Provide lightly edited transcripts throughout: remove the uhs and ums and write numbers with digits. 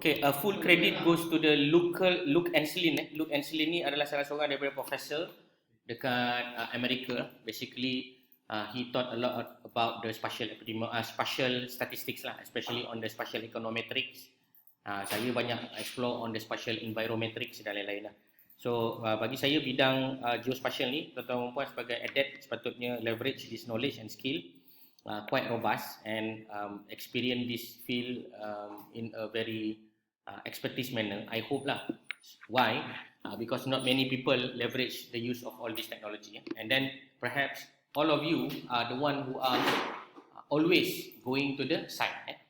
Okay, full credit goes to the Luke Enslin. Luke Enslin ni adalah salah seorang daripada profesor dekat Amerika. Basically, he taught a lot about the spatial statistics lah, especially on the spatial econometrics. Saya banyak explore on the spatial environmetrics dan lain-lain lah. So, bagi saya bidang geospatial ni, tuan-tuan dan puan sebagai adept sepatutnya leverage this knowledge and skill quite robust and experience this field in a very expertise manner. I hope lah. Why? Because not many people leverage the use of all this technology. And then perhaps all of you are the one who are always going to the site.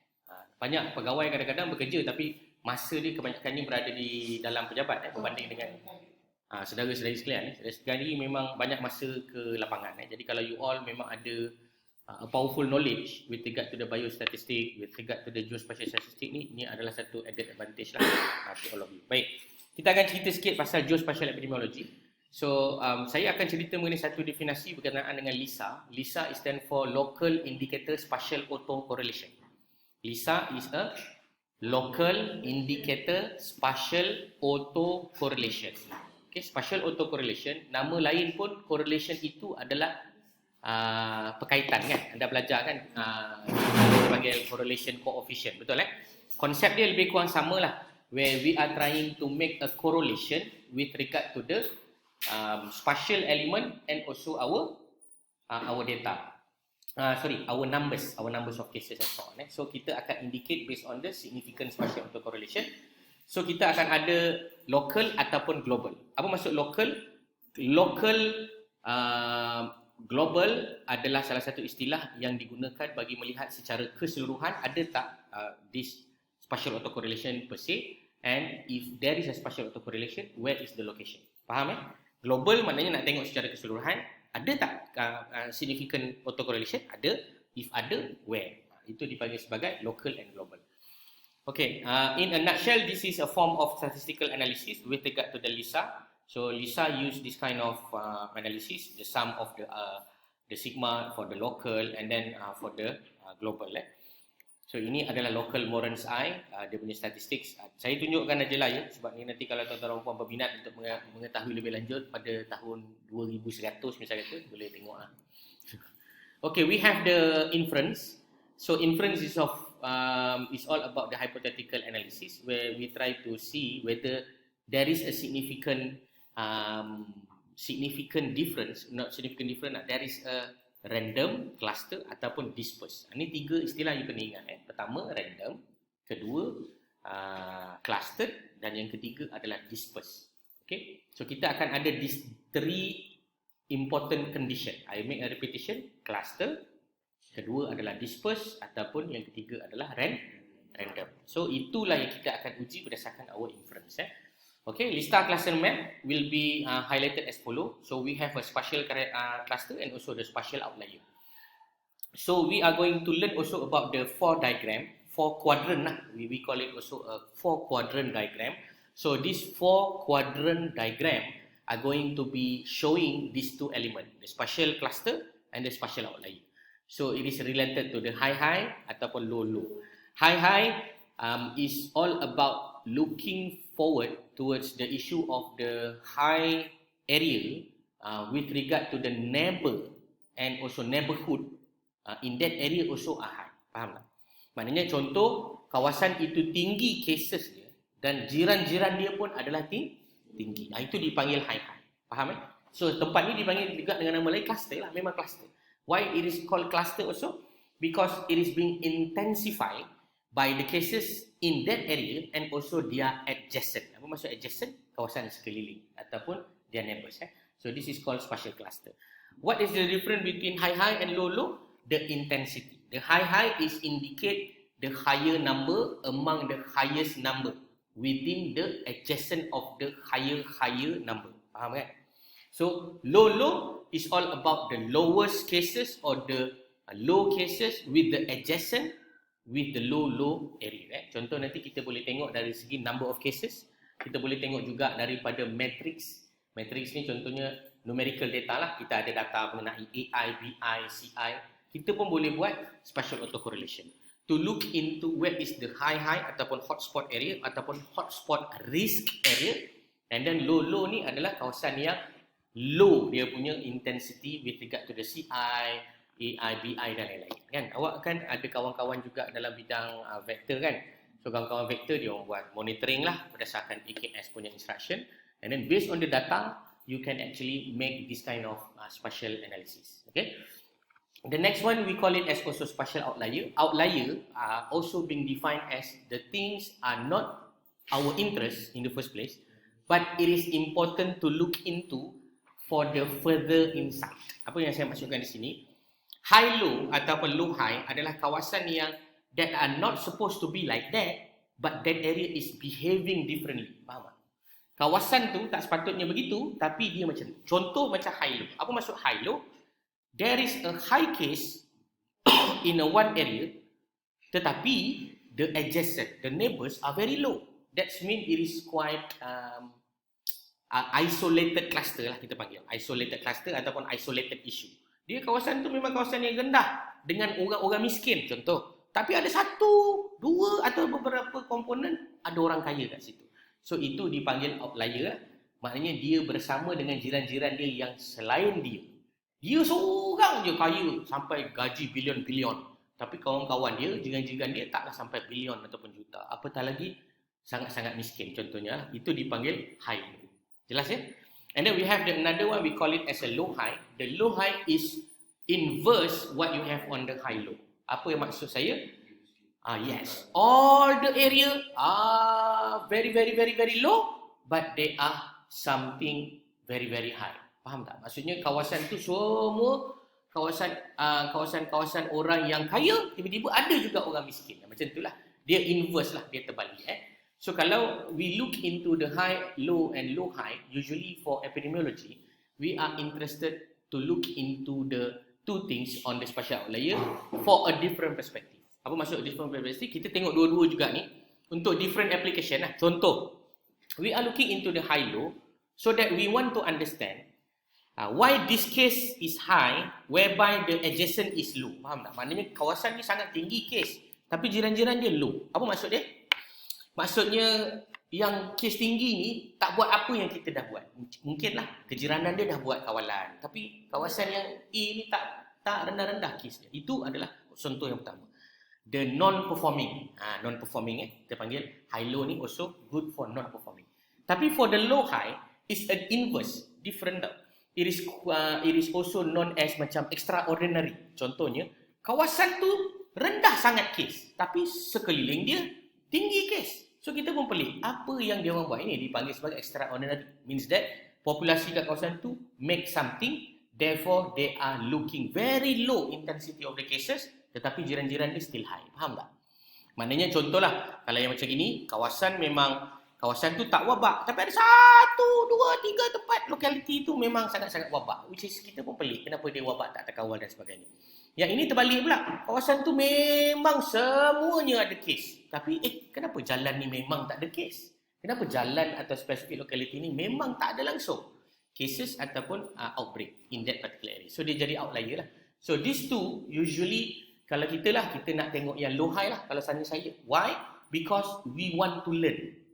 Banyak pegawai kadang-kadang bekerja tapi masa dia kebanyakannya berada di dalam pejabat berbanding dengan saudara-saudari sekalian. Saudara sekalian memang banyak masa ke lapangan. Jadi kalau you all memang ada a powerful knowledge with regard to the biostatistic, with regard to the geospatial statistic ni adalah satu added advantage lah to all of you. Baik, kita akan cerita sikit pasal geospatial epidemiology. So, saya akan cerita mengenai satu definisi berkenaan dengan LISA. LISA stand for Local Indicator Spatial Autocorrelation. LISA is a Local Indicator Spatial Autocorrelation. Okay, spatial autocorrelation, nama lain pun correlation itu adalah perkaitan kan. Anda belajar kan sebagai correlation coefficient, betul Konsep dia lebih kurang sama lah, where we are trying to make a correlation with regard to the spatial element and also our data. Our numbers of cases and so on. So kita akan indicate based on the significant spatial autocorrelation. So kita akan ada local ataupun global. Apa maksud local? Global adalah salah satu istilah yang digunakan bagi melihat secara keseluruhan ada tak this spatial autocorrelation per se, and if there is a spatial autocorrelation, where is the location? Faham Global maknanya nak tengok secara keseluruhan, ada tak significant autocorrelation? Ada. If ada, where? Itu dipanggil sebagai local and global. Okay, in a nutshell, this is a form of statistical analysis with regard to the LISA. So LISA use this kind of analysis, the sum of the sigma for the local and then for the global. So ini adalah local Moran's I, dia punya statistics. Saya tunjukkan aja lah sebab ni nanti kalau tuan-tuan puan berminat untuk mengetahui lebih lanjut pada tahun 2100 misalnya tu, boleh tengok lah. Okay, we have the inference. So inference is all about the hypothetical analysis, where we try to see whether there is a significant difference, there is a random, cluster ataupun disperse. Ini tiga istilah yang kena ingat. Pertama random, kedua cluster dan yang ketiga adalah disperse. Okay, so kita akan ada these three important condition. I make a repetition, cluster, kedua adalah disperse ataupun yang ketiga adalah random. So itulah yang kita akan uji berdasarkan our inference. Okay, LISA cluster map will be highlighted as follow. So we have a spatial cluster and also the spatial outlier. So we are going to learn also about the four quadrant. We call it also a 4-quadrant diagram. So this 4-quadrant diagram are going to be showing these two elements, the spatial cluster and the spatial outlier. So it is related to the high ataupun low. High is all about looking forward towards the issue of the high area with regard to the neighbor and also neighborhood in that area also are high. Faham tak? Maknanya contoh, kawasan itu tinggi cases dia dan jiran-jiran dia pun adalah tinggi. Itu dipanggil high. Faham So tempat ni dipanggil juga dengan nama lain cluster lah, memang cluster. Why it is called cluster also? Because it is being intensified by the cases in that area and also their adjacent. Apa maksud adjacent? Kawasan sekeliling ataupun their neighbors. So this is called spatial cluster. What is the difference between high and low? The intensity. The high is indicate the higher number among the highest number within the adjacent of the higher number. Faham kan? So low is all about the lowest cases or the low cases with the adjacent with the low area. Contoh nanti kita boleh tengok dari segi number of cases. Kita boleh tengok juga daripada matrix. Matrix ni contohnya numerical data lah. Kita ada data mengenai AI, BI, CI. Kita pun boleh buat spatial autocorrelation. to look into where is the high ataupun hotspot area ataupun hotspot risk area, and then low ni adalah kawasan yang low dia punya intensity with regard to the CI, AI, BI dan lain-lain kan. Awak kan ada kawan-kawan juga dalam bidang vektor kan. So kawan-kawan vektor dia orang buat monitoring lah berdasarkan AKS punya instruction, and then based on the data you can actually make this kind of spatial analysis. Okay. The next one we call it as also spatial outlier. Outlier are also being defined as the things are not our interest in the first place, but it is important to look into for the further insight. Apa yang saya maksudkan di sini? High low ataupun low high adalah kawasan yang that are not supposed to be like that, but that area is behaving differently. Faham tak? Kawasan tu tak sepatutnya begitu, tapi dia macam tu. Contoh macam high low. Apa maksud high low? There is a high case in a one area, tetapi the adjacent, the neighbors are very low. That means it is quite isolated cluster lah kita panggil. Isolated cluster ataupun isolated issue. Dia kawasan tu memang kawasan yang rendah dengan orang-orang miskin contoh. Tapi ada satu, dua atau beberapa komponen ada orang kaya kat situ. So itu dipanggil outlier lah. Maknanya dia bersama dengan jiran-jiran dia yang selain dia. Dia seorang je kaya sampai gaji bilion-bilion. Tapi kawan-kawan dia, jiran-jiran dia taklah sampai bilion ataupun juta. Apatah lagi sangat-sangat miskin contohnya. Itu dipanggil high low. Jelas ya? And then we have another one, we call it as a low high. The low high is inverse what you have on the high low. Apa yang maksud saya? Yes. All the area are very low, but they are something very high. Faham tak? Maksudnya kawasan tu semua kawasan orang yang kaya, tiba-tiba ada juga orang miskin. Macam itulah. Dia inverse lah, dia terbalik. So kalau we look into the high, low and low high, usually for epidemiology, we are interested to look into the two things on the spatial outlier for a different perspective. Apa maksud different perspective? Kita tengok dua-dua juga ni untuk different application lah. Contoh, we are looking into the high low so that we want to understand why this case is high whereby the adjacent is low. Faham tak? Maknanya kawasan ni sangat tinggi case tapi jiran-jiran dia low. Apa maksud dia? Maksudnya yang case tinggi ni tak buat apa yang kita dah buat. Mungkinlah kejiranan dia dah buat kawalan. Tapi kawasan yang A ni tak rendah-rendah case dia. Itu adalah contoh yang pertama. The non-performing. Non-performing kita panggil high-low ni also good for non-performing. Tapi for the low-high is an inverse. Different tau. It is also known as macam extraordinary. Contohnya, kawasan tu rendah sangat case. Tapi sekeliling dia tinggi case. So kita pun pelik. Apa yang dia orang buat ini dipanggil sebagai extraordinary. Means that populasi kat kawasan tu make something. Therefore, they are looking very low intensity of the cases. Tetapi jiran-jiran dia still high. Faham tak? Maknanya contohlah. Kalau yang macam ini, kawasan tu tak wabak. Tapi ada 1, 2, 3 tempat lokaliti itu memang sangat-sangat wabak. Which is kita pun pelik. Kenapa dia wabak tak terkawal dan sebagainya. Yang ini terbalik pula. Kawasan tu memang semuanya ada kes. Tapi kenapa jalan ni memang tak ada kes? Kenapa jalan atau spesifik lokaliti ni memang tak ada langsung cases ataupun outbreak in that particular area. So dia jadi outlier lah. So these two usually kalau kita nak tengok yang low high lah kalau saya. Why? Because we want to learn.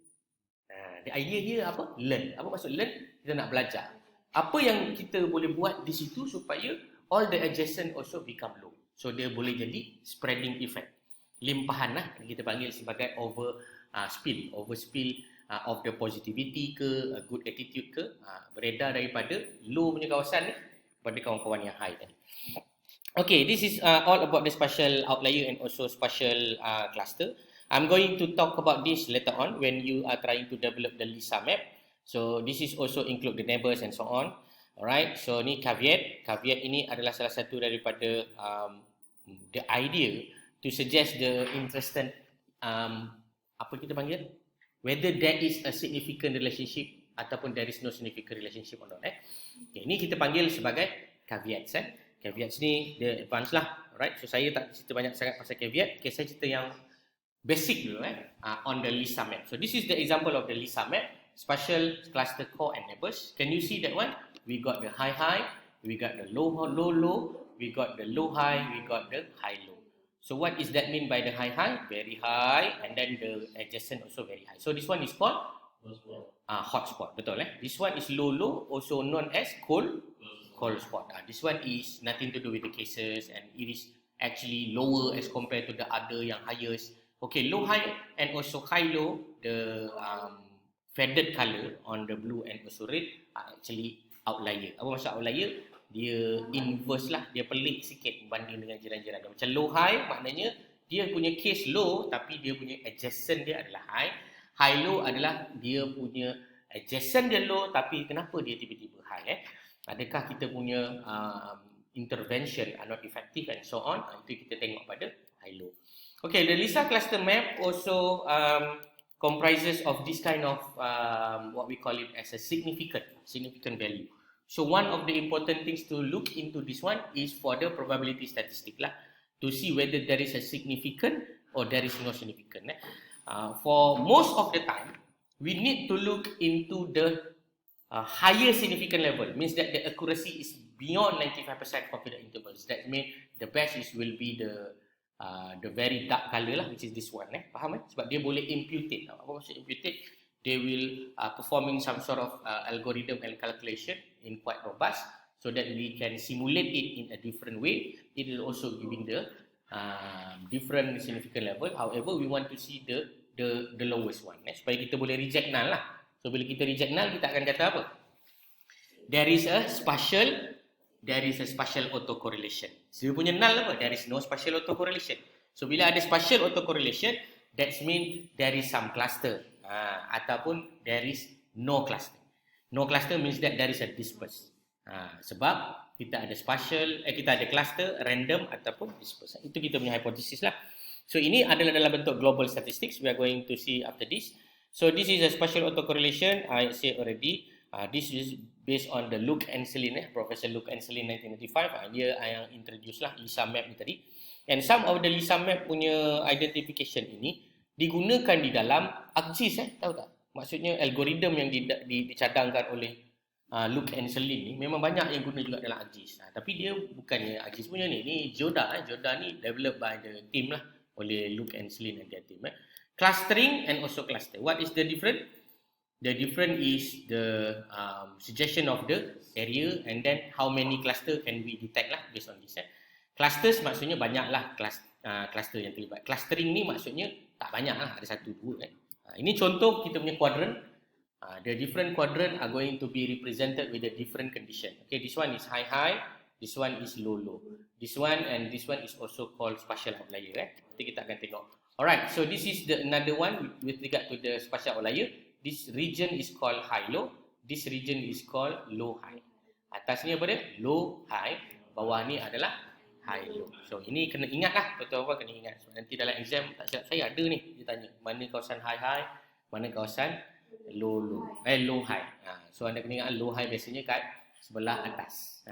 The idea dia apa? Learn. Apa maksud learn? Kita nak belajar. Apa yang kita boleh buat di situ supaya all the adjacent also become low. So dia boleh jadi spreading effect. Limpahan lah kita panggil sebagai overspill of the positivity ke good attitude ke beredar daripada low punya kawasan ni kepada kawan-kawan yang high tadi. Okay, this is all about the spatial outlier and also spatial cluster. I'm going to talk about this later on when you are trying to develop the LISA map. So this is also include the neighbors and so on. Alright, so ni caveat. Caveat ini adalah salah satu daripada the idea to suggest the interested apa kita panggil? Whether there is a significant relationship ataupun there is no significant relationship or not. Okay, ini kita panggil sebagai caveats. Caveats ni dia advance lah. Alright, so saya tak cerita banyak sangat pasal caveat. Okay, saya cerita yang basic dulu on the LISA map. So this is the example of the LISA map. Spatial cluster core and neighbors. Can you see that one? We got the high, we got the low, we got the low high, we got the high low. So what is that mean by the high? Very high, and then the adjacent also very high. So this one is called hotspot. Betul This one is low, also known as cold spot. This one is nothing to do with the cases, and it is actually lower as compared to the other yang highest. Okay, low high and also high low, the faded color on the blue and also red are actually outlier. Apa maksud outlier? Dia inverse lah, dia pelik sikit berbanding dengan jiran-jiran dia. Macam low high maknanya dia punya case low tapi dia punya adjacent dia adalah high. High low adalah dia punya adjacent dia low tapi kenapa dia tiba-tiba high Adakah kita punya intervention are not effective and so on? Itu kita tengok pada high low. Okay, the Lisa cluster map also comprises of this kind of what we call it as a significant value. So one of the important things to look into this one is for the probability statistic lah, to see whether there is a significant or there is no significant. For most of the time, we need to look into the higher significant level. Means that the accuracy is beyond 95% confidence intervals. That means the best will be the very dark color lah, which is this one. Faham Sebab dia boleh imputate. Apa maksud imputate? They will performing some sort of algorithm and calculation in quite robust, so that we can simulate it in a different way. It is also giving the different significant level. However, we want to see the lowest one, supaya kita boleh reject null lah. So bila kita reject null, kita akan kata apa? There is a spatial autocorrelation. So dia punya null apa? There is no spatial autocorrelation. So bila ada spatial autocorrelation, that means there is some cluster. Ataupun there is no cluster. No cluster means that there is a disperse. Sebab kita ada kita ada cluster, random ataupun disperse. Itu kita punya hipotesis lah. So ini adalah dalam bentuk global statistics. We are going to see after this. So this is a spatial autocorrelation. I said already. This is based on the Luke and Celine, Professor Luke and Celine 1995. Dia yang introduce lah Lisa map ni tadi. And some of the Lisa map punya identification ini digunakan di dalam ArcGIS, tahu tak? Maksudnya algoritma yang dicadangkan oleh Luke and Celine ni memang banyak yang guna juga dalam ArcGIS. Tapi dia bukannya ArcGIS punya ni Joda. Joda ni developed by the team lah, oleh Luke and Celine and their team. Clustering and also cluster. What is the difference? The difference is the suggestion of the area and then how many cluster can we detect lah based on this. Clusters maksudnya banyak lah cluster yang terlibat. Clustering ni maksudnya tak banyak lah, ada satu dua Ini contoh kita punya quadrant. The different quadrant are going to be represented with a different condition. Okay, this one is high, this one is low. This one and this one is also called spatial outlier. Nanti kita akan tengok. Alright, so this is another one with regard to the spatial outlier. This region is called high-low. This region is called low-high. Atas ni apa dia? Low-high. Bawah ni adalah high-low. So ini kena ingat lah. Tuan-tuan kena ingat. So, nanti dalam exam tak silap saya ada ni. Dia tanya mana kawasan high-high, mana kawasan low-high. So anda kena ingat low-high biasanya kat sebelah atas.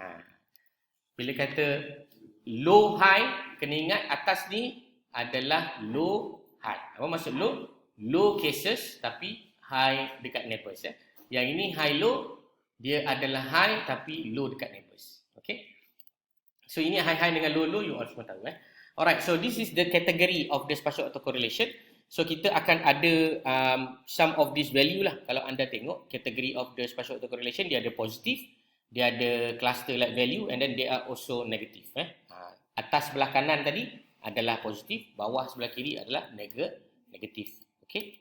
Bila kata low-high, kena ingat atas ni adalah low-high. Apa maksud low? Low cases tapi high dekat neighbors. Yang ini high-low, dia adalah high tapi low dekat neighbors. Okay? So ini high-high dengan low-low, you all semua tahu. Alright, so this is the category of the spatial autocorrelation. So kita akan ada some of this value lah. Kalau anda tengok category of the spatial autocorrelation, dia ada positif, dia ada cluster like value and then they are also negative. Atas sebelah kanan tadi adalah positif, bawah sebelah kiri adalah negatif. Okay?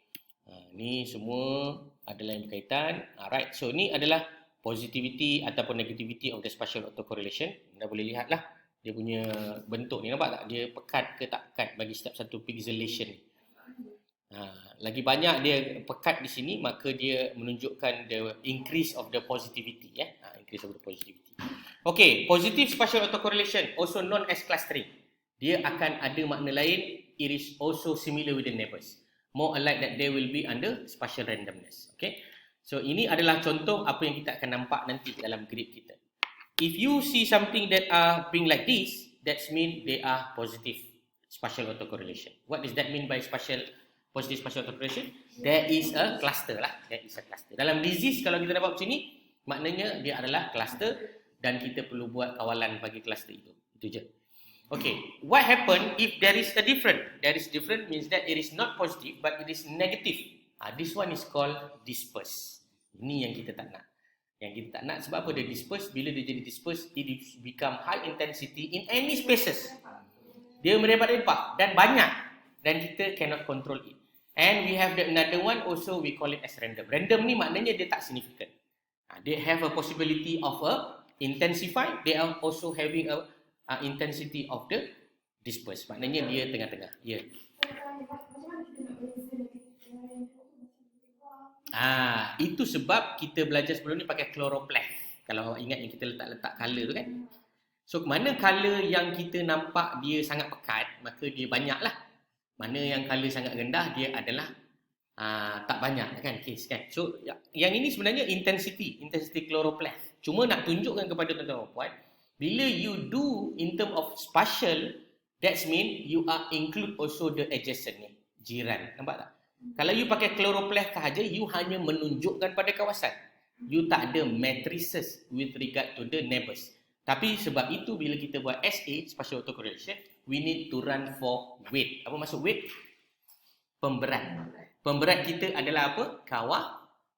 Ni semua adalah yang berkaitan. Alright, so ni adalah positivity ataupun negativity of the spatial autocorrelation. Anda boleh lihat lah dia punya bentuk ni, nampak tak? Dia pekat ke tak pekat bagi setiap satu pixelation. Lagi banyak dia pekat di sini, maka dia menunjukkan the increase of the positivity. Increase of the positivity. Okay, positive spatial autocorrelation, also known as clustering. Dia akan ada makna lain. It is also similar with the neighbors. More alike that they will be under spatial randomness. Okay. So ini adalah contoh apa yang kita akan nampak nanti dalam grid kita. If you see something that are being like this, that means they are positive spatial autocorrelation. What does that mean by positive spatial autocorrelation? There is a cluster lah. There is a cluster. Dalam disease kalau kita dapat macam ni, maknanya dia adalah cluster dan kita perlu buat kawalan bagi cluster itu. Itu je. Okay, what happen if there is a different? There is different means that it is not positive but it is negative. This one is called disperse. Ini yang kita tak nak. Yang kita tak nak sebab apa dia disperse? Bila dia jadi disperse, it become high intensity in any spaces. Dia merebak-rebak dan banyak dan kita cannot control it. And we have another one also we call it as random. Random ni maknanya dia tak significant. They have a possibility of a intensify. They are also having a intensity of the disperse. Maknanya dia tengah-tengah. Ya. Itu sebab kita belajar sebelum ni pakai chloropleth. Kalau awak ingat yang kita letak-letak color tu kan. So mana color yang kita nampak dia sangat pekat, maka dia banyaklah. Mana yang color sangat rendah, dia adalah tak banyak kan case kan. So yang ini sebenarnya intensity chloropleth. Cuma nak tunjukkan kepada tuan-tuan dan puan, bila you do in term of spatial, that mean you are include also the adjacent ni, jiran. Nampak tak? Kalau you pakai chloropleth sahaja, you hanya menunjukkan pada kawasan. You tak ada matrices with regard to the neighbors. Tapi sebab itu bila kita buat SA, spatial autocorrelation, we need to run for weight. Apa maksud weight? Pemberat. Pemberat kita adalah apa?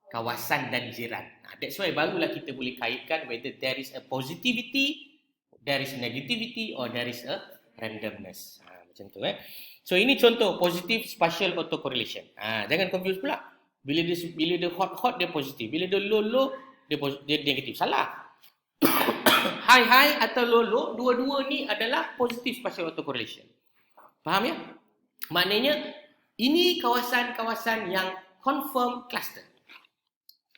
Kawasan dan jiran. That's why barulah kita boleh kaitkan whether there is a positivity, there is negativity or there is a randomness. Macam tu So ini contoh positive spatial autocorrelation. Jangan confuse pula. Bila dia hot dia positif, bila dia low dia negatif. Salah. High atau low, dua-dua ni adalah positive spatial autocorrelation. Faham ya? Maknanya ini kawasan-kawasan yang confirm cluster.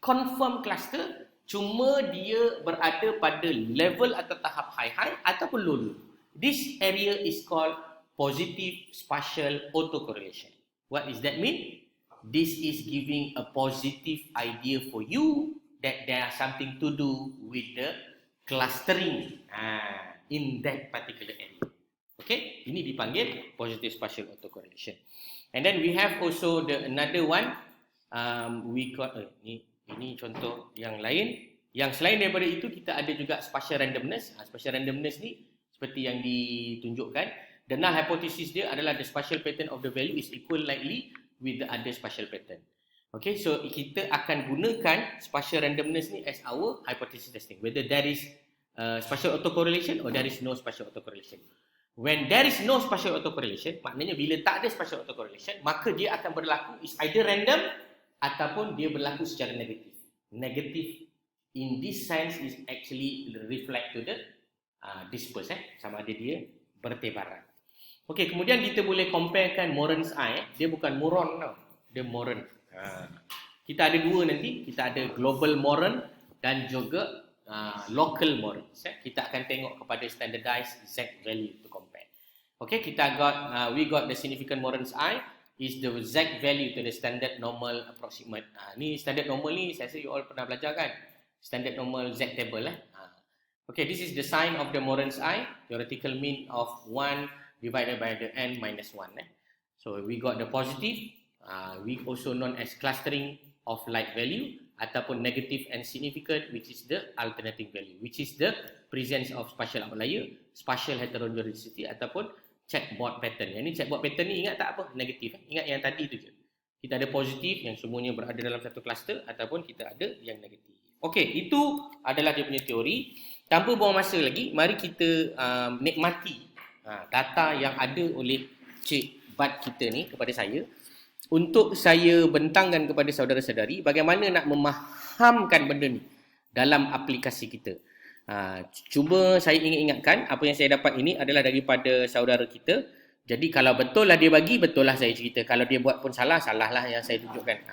Confirm cluster, cuma dia berada pada level atau tahap high ataupun low. This area is called positive spatial autocorrelation. What does that mean? This is giving a positive idea for you that there is something to do with the clustering in that particular area. Okay, ini dipanggil positive spatial autocorrelation. And then we have also another one. We got ini contoh yang lain. Yang selain daripada itu, kita ada juga spatial randomness. Spatial randomness ni seperti yang ditunjukkan. The null hypothesis dia adalah the spatial pattern of the value is equal likely with the other spatial pattern. Okay, so kita akan gunakan spatial randomness ni as our hypothesis testing. Whether there is spatial autocorrelation or there is no spatial autocorrelation. When there is no spatial autocorrelation, maknanya bila tak ada spatial autocorrelation, maka dia akan berlaku is either random ataupun dia berlaku secara negatif. Negatif in this sense is actually reflect to the disperse, sama ada dia bertebaran. Okey, kemudian kita boleh comparekan Moran's eye. Dia bukan Moron tau, dia Moran. Kita ada dua nanti, kita ada global Moran dan juga local Moran. Kita akan tengok kepada standardized Z value to compare. Okey, we got the significant Moran's eye is the Z value to the standard normal approximate. Ni standard normal ni saya rasa you all pernah belajar kan? Standard normal Z table Okay, this is the sign of the Moran's eye, theoretical mean of 1 divided by the n minus 1. So we got the positive, we also known as clustering of like value ataupun negative and significant, which is the alternating value, which is the presence of spatial outlier, spatial heterogeneity ataupun checkboard pattern. Yang ni checkboard pattern ni ingat tak apa? Negatif. Ingat yang tadi tu je. Kita ada positif yang semuanya berada dalam satu cluster ataupun kita ada yang negatif. Okey, itu adalah dia punya teori. Tanpa buang masa lagi, mari kita nikmati data yang ada oleh Cik Bad kita ni kepada saya untuk saya bentangkan kepada saudara-saudari bagaimana nak memahamkan benda ni dalam aplikasi kita. Cuma saya ingin ingatkan apa yang saya dapat ini adalah daripada saudara kita. Jadi kalau betul lah dia bagi, betul lah saya cerita. Kalau dia buat pun salah, salah lah yang saya tunjukkan.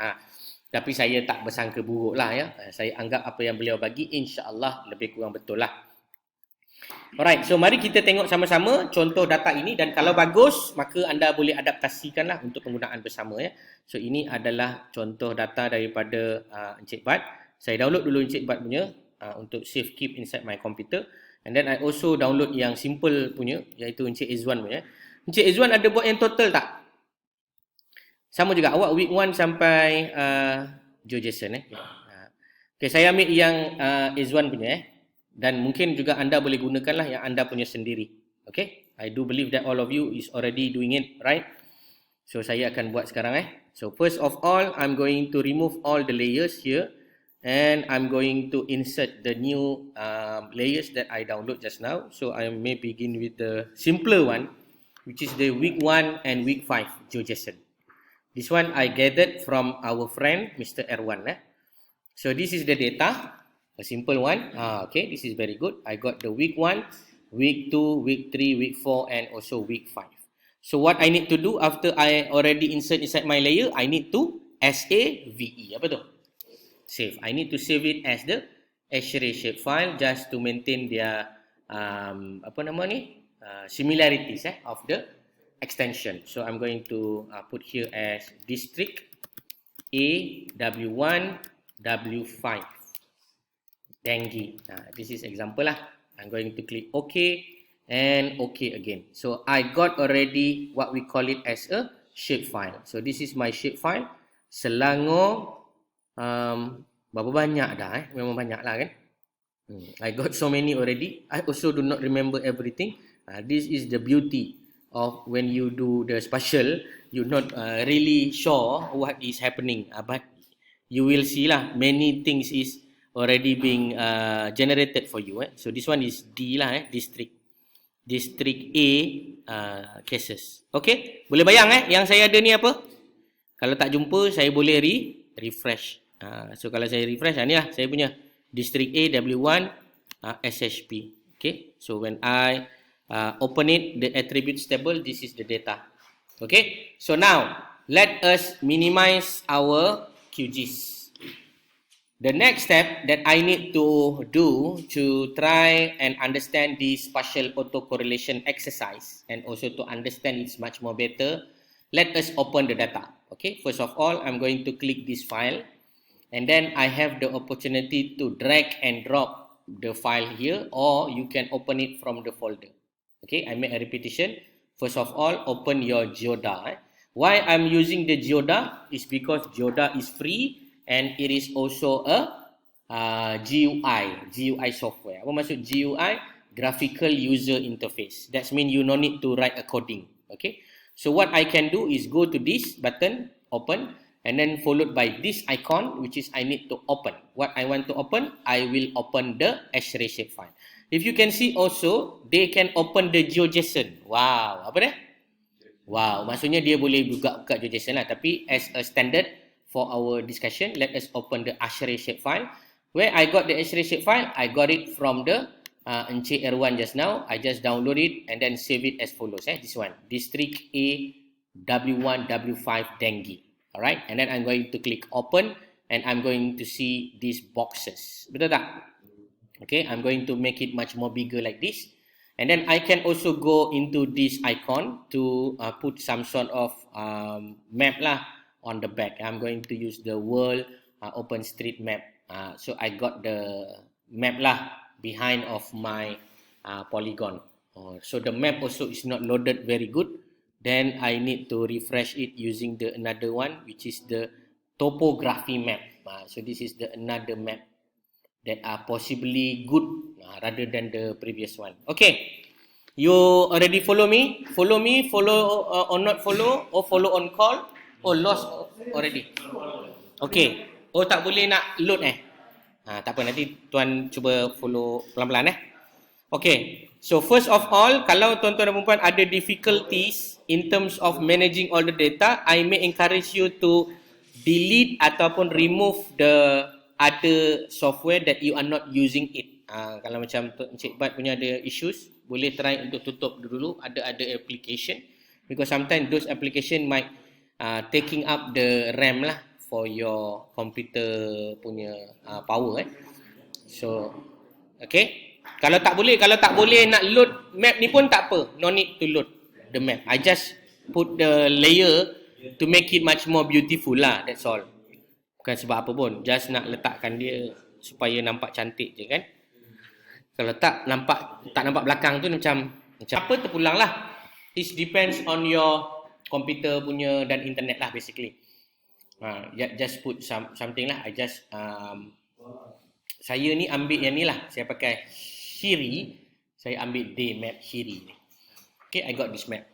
Tapi saya tak bersangka buruk lah ya. Saya anggap apa yang beliau bagi insya-Allah lebih kurang betul lah. Alright, so mari kita tengok sama-sama contoh data ini dan kalau bagus maka anda boleh adaptasikanlah untuk penggunaan bersama ya. So ini adalah contoh data daripada Encik Bad. Saya download dulu Encik Bad punya untuk save keep inside my computer, and then I also download yang simple punya iaitu Encik Izwan punya. Encik Izwan ada buat yang total tak? Sama juga awak week 1 sampai Joe Jason Okay, saya ambil yang Izwan punya dan mungkin juga anda boleh gunakanlah yang anda punya sendiri. Okay, I do believe that all of you is already doing it, right? So saya akan buat sekarang So first of all, I'm going to remove all the layers here, and I'm going to insert the new layers that I download just now. So I may begin with the simpler one, which is the week 1 and week 5 GeoJSON. This one I gathered from our friend Mr. Erwan. So this is the data, a simple one. Okay, this is very good. I got the week 1, week 2, week 3, week 4, and also week 5. So what I need to do after I already insert inside my layer, I need to SAVE. Apa tu? Save. I need to save it as the X-ray shape file just to maintain their similarities of the extension. So I'm going to put here as district A W1 W5 dengue. This is example lah. I'm going to click OK and OK again. So I got already what we call it as a shape file. So this is my shape file. Selangor berapa banyak dah memang banyak lah kan. I got so many already. I also do not remember everything. This is the beauty of when you do the spatial, you're not really sure what is happening, but you will see lah, many things is already being generated for you. So this one is D lah, district A cases. Okay, boleh bayang yang saya ada ni apa? Kalau tak jumpa, saya boleh refresh. So kalau saya refresh, ni lah saya punya district A W1 SHP. Okay, so when I open it, the attributes table, this is the data. Okay, so now let us minimize our QGIS. The next step that I need to do to try and understand this partial autocorrelation exercise and also to understand it's much more better, let us open the data. Okay, first of all, I'm going to click this file, and then I have the opportunity to drag and drop the file here, or you can open it from the folder. Okay, I make a repetition. First of all, open your Geoda. Why I'm using the Geoda is because Geoda is free and it is also a GUI software. Apa maksud GUI? Graphical User Interface. That means you no need to write a coding. Okay, so what I can do is go to this button, open, and then followed by this icon, which is I need to open. What I want to open, I will open the X-ray shape file. If you can see also, they can open the GeoJSON. Wow, apa dia? Wow, maksudnya dia boleh buka GeoJSON lah. Tapi as a standard for our discussion, let us open the X-ray shape file. Where I got the X-ray shape file, I got it from the Encik Erwan just now. I just download it and then save it as follows. This one, district A W1 W5 dengue. Alright, and then I'm going to click open and I'm going to see these boxes. Betul tak? Okay, I'm going to make it much more bigger like this. And then I can also go into this icon to put some sort of map lah on the back. I'm going to use the World OpenStreetMap. So I got the map lah behind of my polygon. So the map also is not loaded very good. Then I need to refresh it using the another one, which is the topography map. So this is the another map that are possibly good rather than the previous one. Okay, you already follow me? Follow me, follow or not follow, or follow on call, or lost already? Okay, oh tak boleh nak load tak apa, nanti tuan cuba follow pelan-pelan Okay, so first of all, kalau tuan-tuan dan puan ada difficulties in terms of managing all the data, I may encourage you to delete ataupun remove the other software that you are not using it. Kalau macam Encik Bat punya ada issues, boleh try untuk tutup dulu ada application, because sometimes those application might taking up the RAM lah for your computer punya power So okay, kalau tak boleh nak load map ni pun tak apa, no need to load the map. I just put the layer to make it much more beautiful lah, that's all. Bukan sebab apa pun, just nak letakkan dia supaya nampak cantik je kan. Kalau tak nampak belakang tu macam apa terpulang lah. It depends on your computer punya dan internet lah basically. Just put something lah. I just saya ni ambil yang ni lah. Saya pakai Hiri. Saya ambil day map Hiri ni. Okay, I got this map.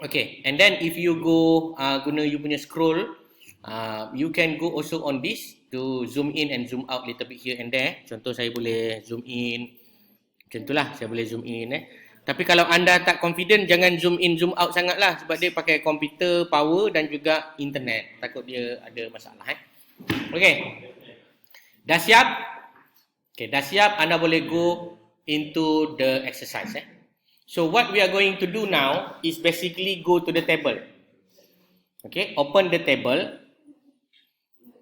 Okay, and then if you go guna you punya scroll, you can go also on this to zoom in and zoom out little bit here and there. Contoh saya boleh zoom in, macam itulah saya boleh zoom in. Tapi kalau anda tak confident, jangan zoom in zoom out sangat lah, sebab dia pakai komputer, power dan juga internet. Takut dia ada masalah. Okay, dah siap? Okay, dah siap, anda boleh go into the exercise. So what we are going to do now is basically go to the table. Okay, open the table.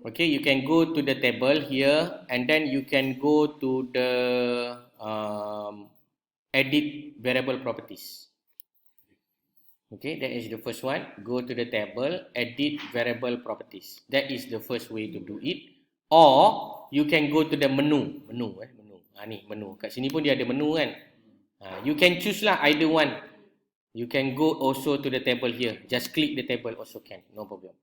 Okay, you can go to the table here and then you can go to the edit variable properties. Okay, that is the first one. Go to the table, edit variable properties. That is the first way to do it. Or you can go to the menu. Menu. Ni menu. Kat sini pun dia ada menu kan. You can choose lah either one. You can go also to the table here. Just click the table also can. No problem.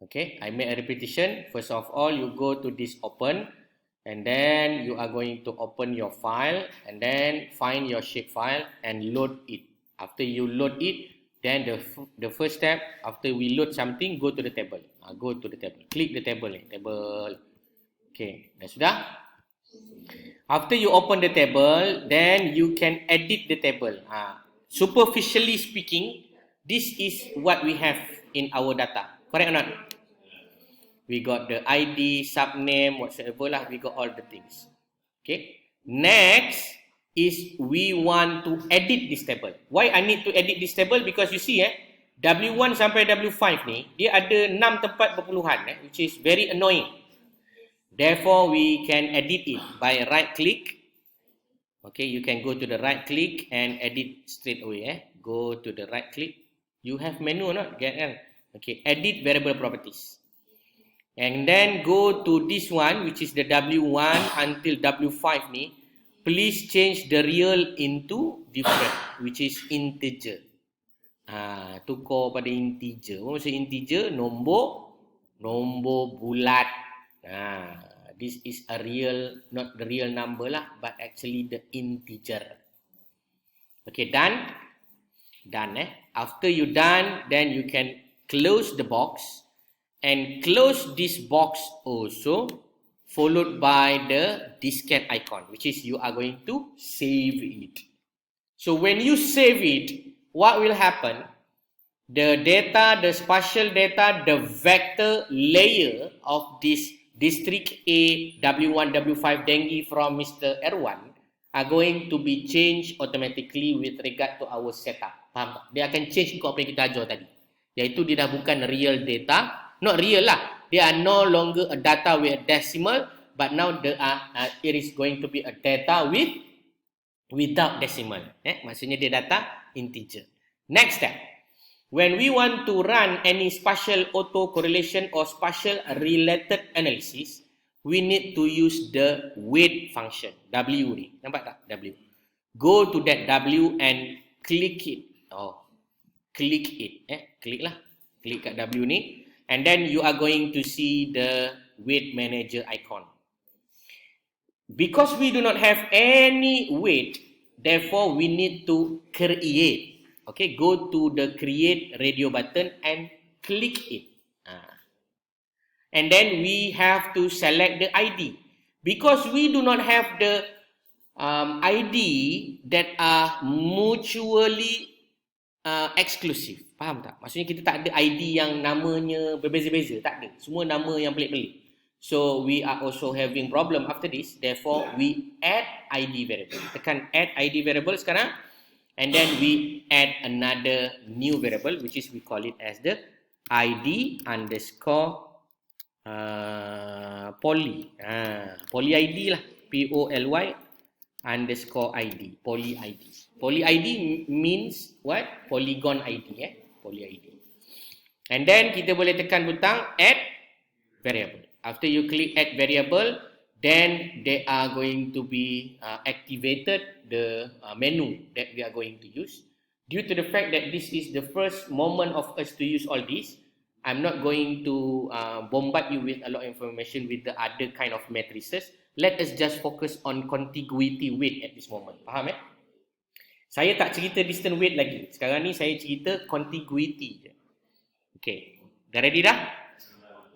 Okay, I make a repetition. First of all, you go to this open. And then you are going to open your file. And then find your shapefile and load it. After you load it, then the first step, after we load something, go to the table. Go to the table. Click the table. Table. Okay, dah sudah? After you open the table, then you can edit the table. Superficially speaking, this is what we have in our data. Correct or not? We got the ID, subname, whatsoever lah. We got all the things. Okay. Next is we want to edit this table. Why I need to edit this table? Because you see, W1 sampai W5 ni, dia ada 6 tempat perpuluhan, which is very annoying. Therefore, we can edit it by right click. Okay, you can go to the right click and edit straight away. Go to the right click. You have menu or not? Okay, edit variable properties. And then go to this one, which is the W1 until W5 ni. Please change the real into different, which is integer. Tukar pada integer. Apa maksud integer? Nombor bulat. This is a real, not the real number lah, but actually the integer. Okay, done? Done. After you done, then you can close the box and close this box also, followed by the diskette icon, which is you are going to save it. So when you save it, what will happen? The data, the spatial data, the vector layer of this district A, W1, W5 dengue from Mr. Erwan are going to be changed automatically with regard to our setup. Faham tak? Dia akan change ikut apa yang kita ajar tadi. Iaitu dia dah bukan real data. Not real lah. They are no longer a data with a decimal, but now it is going to be a data without decimal. Maksudnya dia data integer. Next step. When we want to run any spatial autocorrelation or spatial related analysis, we need to use the weight function, W ni. Nampak tak? W. Go to that W and click it. Click it. Click lah. Click kat W ni. And then you are going to see the weight manager icon. Because we do not have any weight, therefore we need to create. Okay, go to the create radio button and click it. And then we have to select the ID. Because we do not have the ID that are mutually exclusive. Faham tak? Maksudnya kita tak ada ID yang namanya berbeza-beza. Tak ada. Semua nama yang pelik-pelik. So we are also having problem after this. Therefore, we add ID variable. Tekan add ID variable sekarang. And then we add another new variable, which is we call it as the ID underscore poly. Poly ID lah. POLY underscore ID. Poly ID. Poly ID means what? Polygon ID. Poly ID. And then kita boleh tekan butang add variable. After you click add variable, then they are going to be activated the menu that we are going to use. Due to the fact that this is the first moment of us to use all this, I'm not going to bombard you with a lot of information with the other kind of matrices. Let us just focus on contiguity weight at this moment. Faham? Saya tak cerita distance weight lagi. Sekarang ni saya cerita contiguity je. Okay. Dah ready dah?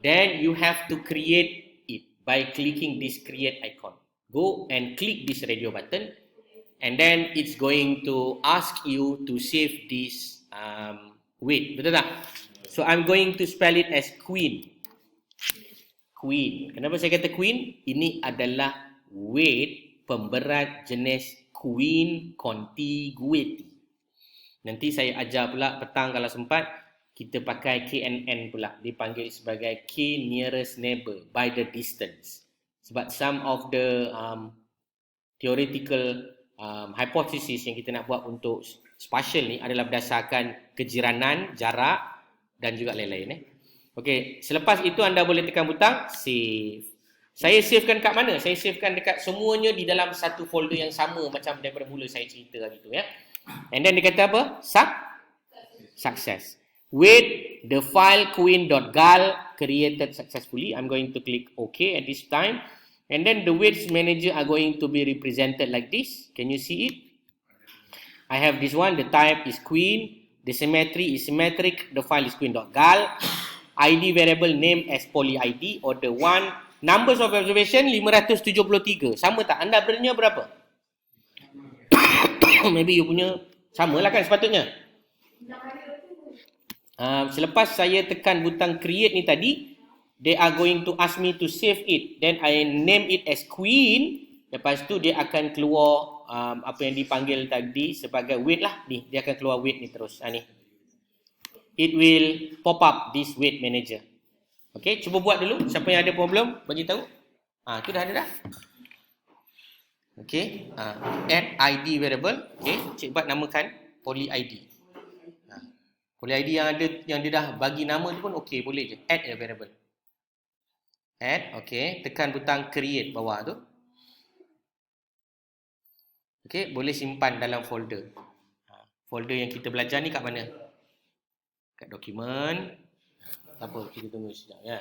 Then you have to create it by clicking this create icon. Go and click this radio button, and then it's going to ask you to save this weight. Betul tak? So I'm going to spell it as queen. Queen. Kenapa saya kata queen? Ini adalah weight pemberat jenis queen contiguity. Nanti saya ajar pula petang kalau sempat, kita pakai KNN pula. Dipanggil sebagai K nearest neighbor by the distance. Sebab some of the theoretical hypothesis yang kita nak buat untuk spatial ni adalah berdasarkan kejiranan, jarak dan juga lain-lain. Okey, selepas itu anda boleh tekan butang save. Saya savekan kat mana? Saya savekan dekat semuanya di dalam satu folder yang sama macam daripada mula saya cerita gitu ya. And then dia kata apa? Success. Wait, the file queen.gal created successfully. I'm going to click OK at this time. And then the weights manager are going to be represented like this. Can you see it? I have this one. The type is queen. The symmetry is symmetric. The file is queen.gal. ID variable name as poly ID. Order 1. Numbers of observation 573. Sama tak? Anda beranya berapa? Maybe you punya sama lah kan sepatutnya. Selepas saya tekan butang create ni tadi, they are going to ask me to save it. Then I name it as queen. Lepas tu dia akan keluar apa yang dipanggil tadi sebagai weight lah. Ni, dia akan keluar weight ni terus. Ni. It will pop up this weight manager. Okay, cuba buat dulu. Siapa yang ada problem, bagi tahu. Tu dah ada dah. Okay, add ID variable. Okay, Cik Bat namakan poly ID. Poly ID yang ada, yang dia dah bagi nama tu pun okay, boleh je. Add a variable. Add, okay. Tekan butang create bawah tu. Okay, boleh simpan dalam folder. Folder yang kita belajar ni kat mana? Kat dokumen. Tak apa, kita tunggu sekejap ya.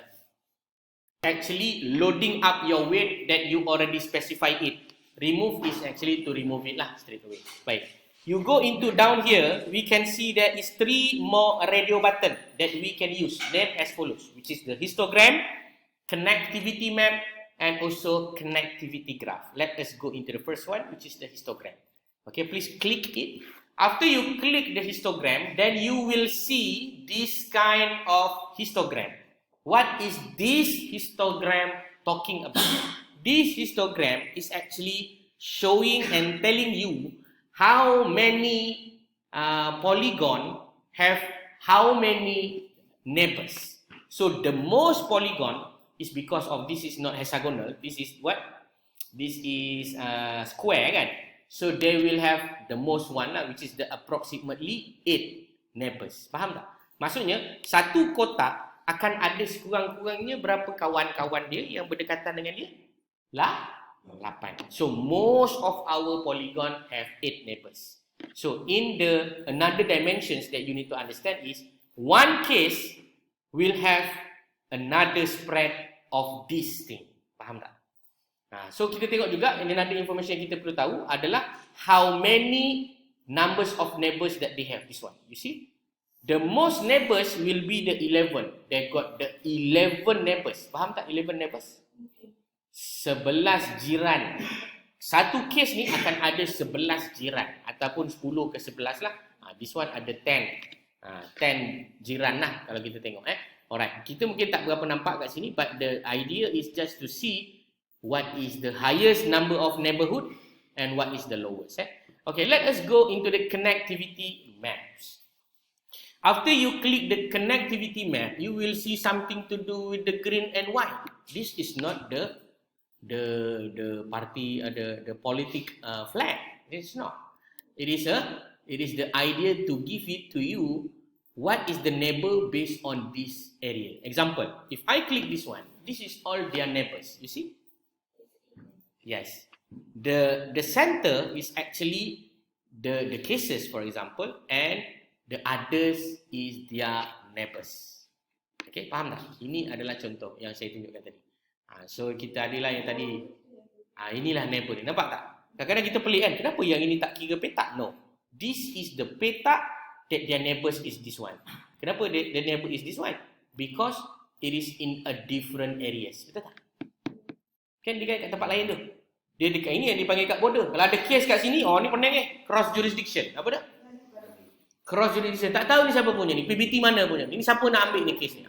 Actually, loading up your weight that you already specify it. Remove is actually to remove it lah straight away. Baik. You go into down here, we can see there is 3 more radio button that we can use. Named as follows, which is the histogram, connectivity map, and also connectivity graph. Let us go into the first one, which is the histogram. Okay, please click it. After you click the histogram, then you will see this kind of histogram. What is this histogram talking about? This histogram is actually showing and telling you how many polygon have how many neighbors. So the most polygon is because of this is not hexagonal. This is what? This is square kan? So they will have the most one lah, which is the approximately 8 neighbors. Faham tak? Maksudnya, satu kotak akan ada sekurang-kurangnya berapa kawan-kawan dia yang berdekatan dengan dia? 8. So, most of our polygon have 8 neighbors. So, in the another dimensions that you need to understand is, one case will have another spread of this thing. Faham tak? So kita tengok juga, and another information yang kita perlu tahu adalah how many numbers of neighbors that they have. This one, you see? The most neighbors will be the 11. They got the 11 neighbors. Faham tak 11 neighbors? 11 jiran. Satu case ni akan ada 11 jiran ataupun 10 ke 11 lah. This one ada 10. 10 jiran lah kalau kita tengok. Alright, kita mungkin tak berapa nampak kat sini, but the idea is just to see what is the highest number of neighborhood and what is the lowest. Okay, let us go into the connectivity maps. After you click the connectivity map, you will see something to do with the green and white. This is not the party the politic flag. It's not. It is the idea to give it to you what is the neighbor based on this area. Example, if I click this one, this is all their neighbors. You see? Yes, the center is actually the cases, for example, and the others is their neighbors. Okay, faham tak? Ini adalah contoh yang saya tunjukkan tadi. So kita adalah yang tadi, inilah neighbor ni. Nampak tak? Kadang-kadang kita pelik kan, kenapa yang ini tak kira petak? No, this is the petak that their neighbours is this one. Kenapa the neighbour is this one? Because it is in a different areas. Betul tak? Kan dia kat tempat lain tu. Dia dekat ini yang dipanggil kat border. Kalau ada kes kat sini, oh ni pening ni, cross jurisdiction. Apa dah? Cross jurisdiction. Tak tahu ni siapa punya ni, PBT mana punya. Ini siapa nak ambil ni kes ni?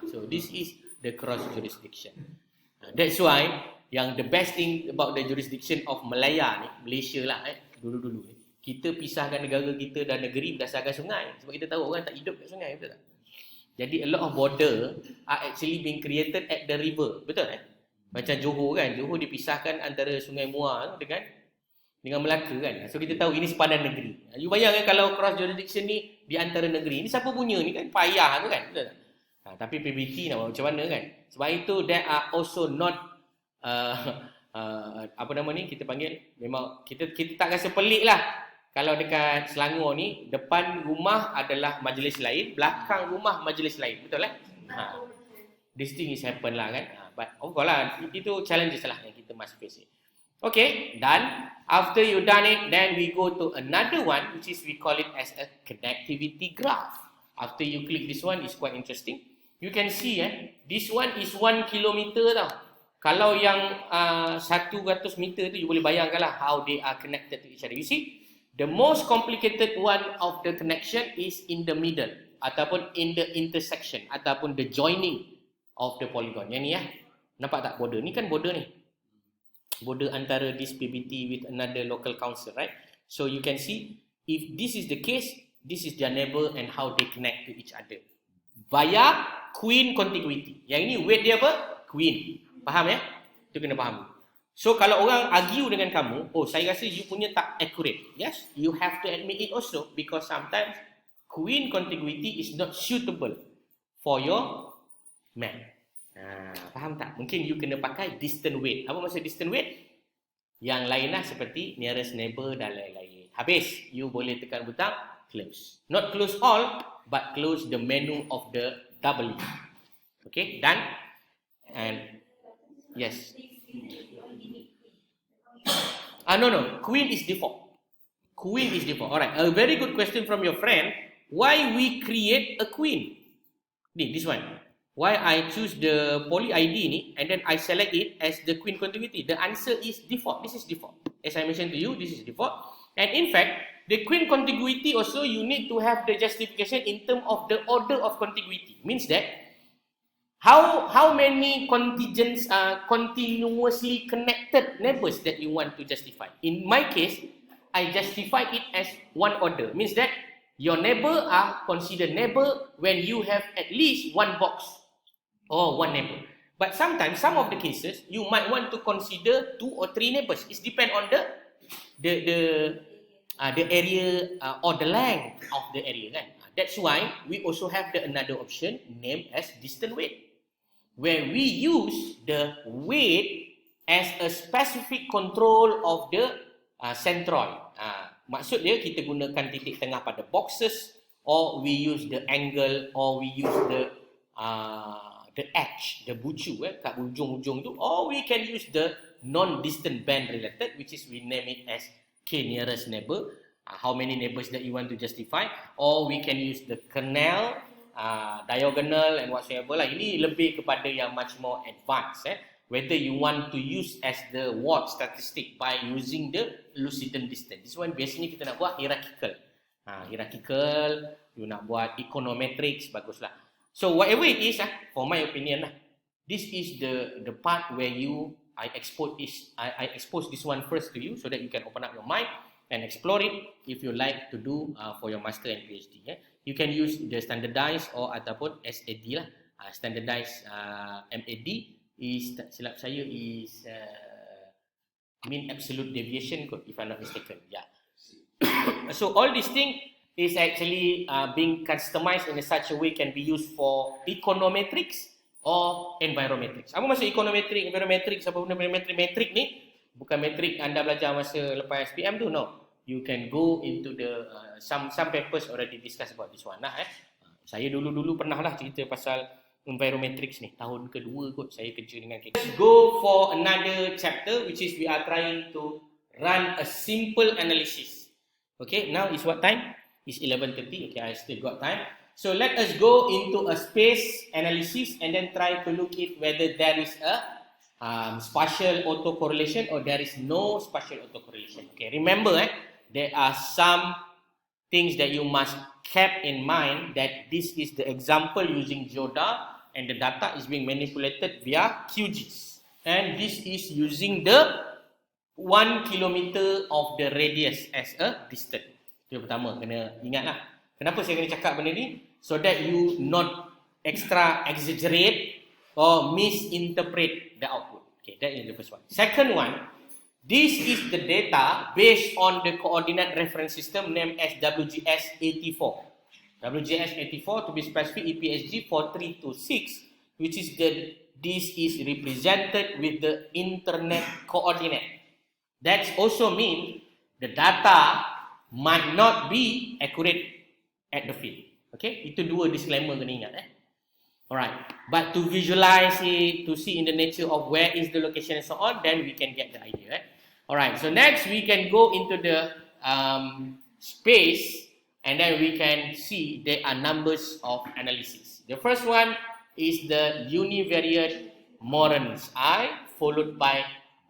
So this is the cross jurisdiction. That's why yang the best thing about the jurisdiction of Malaya ni, Malaysia lah dulu-dulu ni. Kita pisahkan negara kita dan negeri berdasarkan sungai. Sebab kita tahu orang tak hidup kat sungai, betul tak? Jadi a lot of border are actually being created at the river. Betul tak? Macam Johor kan, Johor dipisahkan antara Sungai Muar dengan Melaka kan. So kita tahu ini sepadan negeri. You bayangkan kalau cross jurisdiction ni di antara negeri, ini siapa punya ni kan, payah tu kan. Betul tak? Tapi PBT nak buat macam mana kan. Sebab itu there are also not apa nama ni kita panggil, memang kita tak rasa pelik lah. Kalau dekat Selangor ni, depan rumah adalah majlis lain, belakang rumah majlis lain. Betul lah? This thing is happen lah kan. But of course lah, itu challenges lah yang kita must face it. Okay, done. After you done it, then we go to another one, which is we call it as a connectivity graph. After you click this one, it's quite interesting. You can see this one is 1 kilometer tau. Kalau yang 100 meter tu, you boleh bayangkan lah how they are connected to each other. You see, the most complicated one of the connection is in the middle, ataupun in the intersection, ataupun the joining of the polygon. Yang ni nampak tak border? Ni kan border ni. Border antara this PBT with another local council, right? So you can see, if this is the case, this is their neighbor and how they connect to each other. Via queen contiguity. Yang ini weight dia apa? Queen. Faham ya? Itu kena faham. So kalau orang argue dengan kamu, oh saya rasa you punya tak accurate. Yes, you have to admit it also, because sometimes queen contiguity is not suitable for your map. Faham tak? Mungkin you kena pakai distant weight. Apa maksud distant weight? Yang lain lah seperti nearest neighbor dan lain-lain. Habis, you boleh tekan butang close. Not close all, but close the menu of the W. Okay, done? And yes. No. Queen is default. Queen is default. Alright. A very good question from your friend. Why we create a queen? This one. Why I choose the poly ID ni and then I select it as the queen contiguity? The answer is default. This is default. As I mentioned to you, this is default. And in fact, the queen contiguity also you need to have the justification in terms of the order of contiguity. Means that how many contingents are continuously connected neighbors that you want to justify. In my case, I justify it as one order. Means that your neighbor are considered neighbor when you have at least one box or one neighbor. But sometimes, some of the cases, you might want to consider 2 or 3 neighbors. It depends on the area or the length of the area. Kan? That's why we also have another option named as distant weight, where we use the weight as a specific control of the centroid. Maksud dia kita gunakan titik tengah pada boxes, or we use the angle, or we use the edge, the bucu kat ujung-ujung tu, or we can use the non-distant band related, which is we name it as K nearest neighbor, how many neighbors that you want to justify, or we can use the canal, diagonal and whatsoever lah. Ini lebih kepada yang much more advanced. Whether you want to use as the Watt statistic by using the Luciden distance. This one biasanya kita nak buat hierarchical. Hierarchical, you nak buat econometrics, baguslah. So whatever it is, for my opinion, this is the part where I expose this one first to you so that you can open up your mind and explore it if you like to do for your master and PhD. You can use the standardized or ataupun SAD lah. Standardized MAD is, tak silap saya, is mean absolute deviation kot, if I'm not mistaken. Yeah. So all these things is actually being customized in such a way can be used for econometrics or environmetrics. Apa maksud econometric, environmetrics, apa benda metrik ni? Bukan metrik anda belajar masa lepas SPM tu, no. You can go into the some papers already discuss about this one lah. Saya dulu pernah lah cerita pasal environmetrics ni. Tahun kedua kot saya kerja dengan KK. Let's go for another chapter, which is we are trying to run a simple analysis. Okay, now is what time? It's 11:30. Okay, I still got time. So let us go into a space analysis and then try to look at whether there is a spatial autocorrelation or there is no spatial autocorrelation. Okay, remember there are some things that you must keep in mind, that this is the example using Geoda and the data is being manipulated via QGIS. And this is using the 1 kilometer of the radius as a distance. Itu pertama, kena ingatlah. Kenapa saya kena cakap benda ni? So that you not extra exaggerate or misinterpret the output. Okay, that is the first one. Second one, this is the data based on the coordinate reference system named as WGS84. WGS84 to be specific EPSG 4326, which is this is represented with the internet coordinate. That also means the data might not be accurate at the field. Okay, itu dua disclaimer kena ingat Alright, but to visualize it, to see in the nature of where is the location and so on, then we can get the idea. Alright, so next we can go into the space and then we can see there are numbers of analysis. The first one is the univariate Morans I, followed by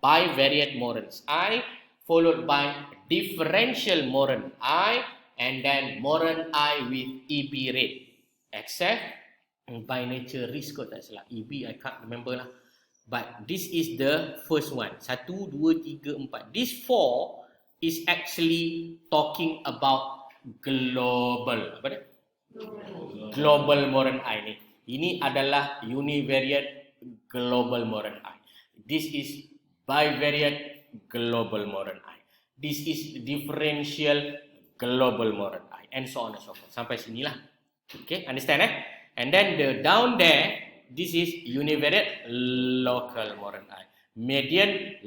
bivariate Morans I, followed by differential Moran I, and then Moran I with EB rate, except by nature risk kot tak salah. EB I can't remember lah. But this is the first one. 1, 2, 3, 4. This 4 is actually talking about global. Apa dia? Global Moran I ni. Ini adalah univariate global Moran I. This is bivariate global Moran I. This is differential global Moran I, and so on and so forth. Sampai sinilah. Okay, understand And then the down there, this is univariate local Moran I, median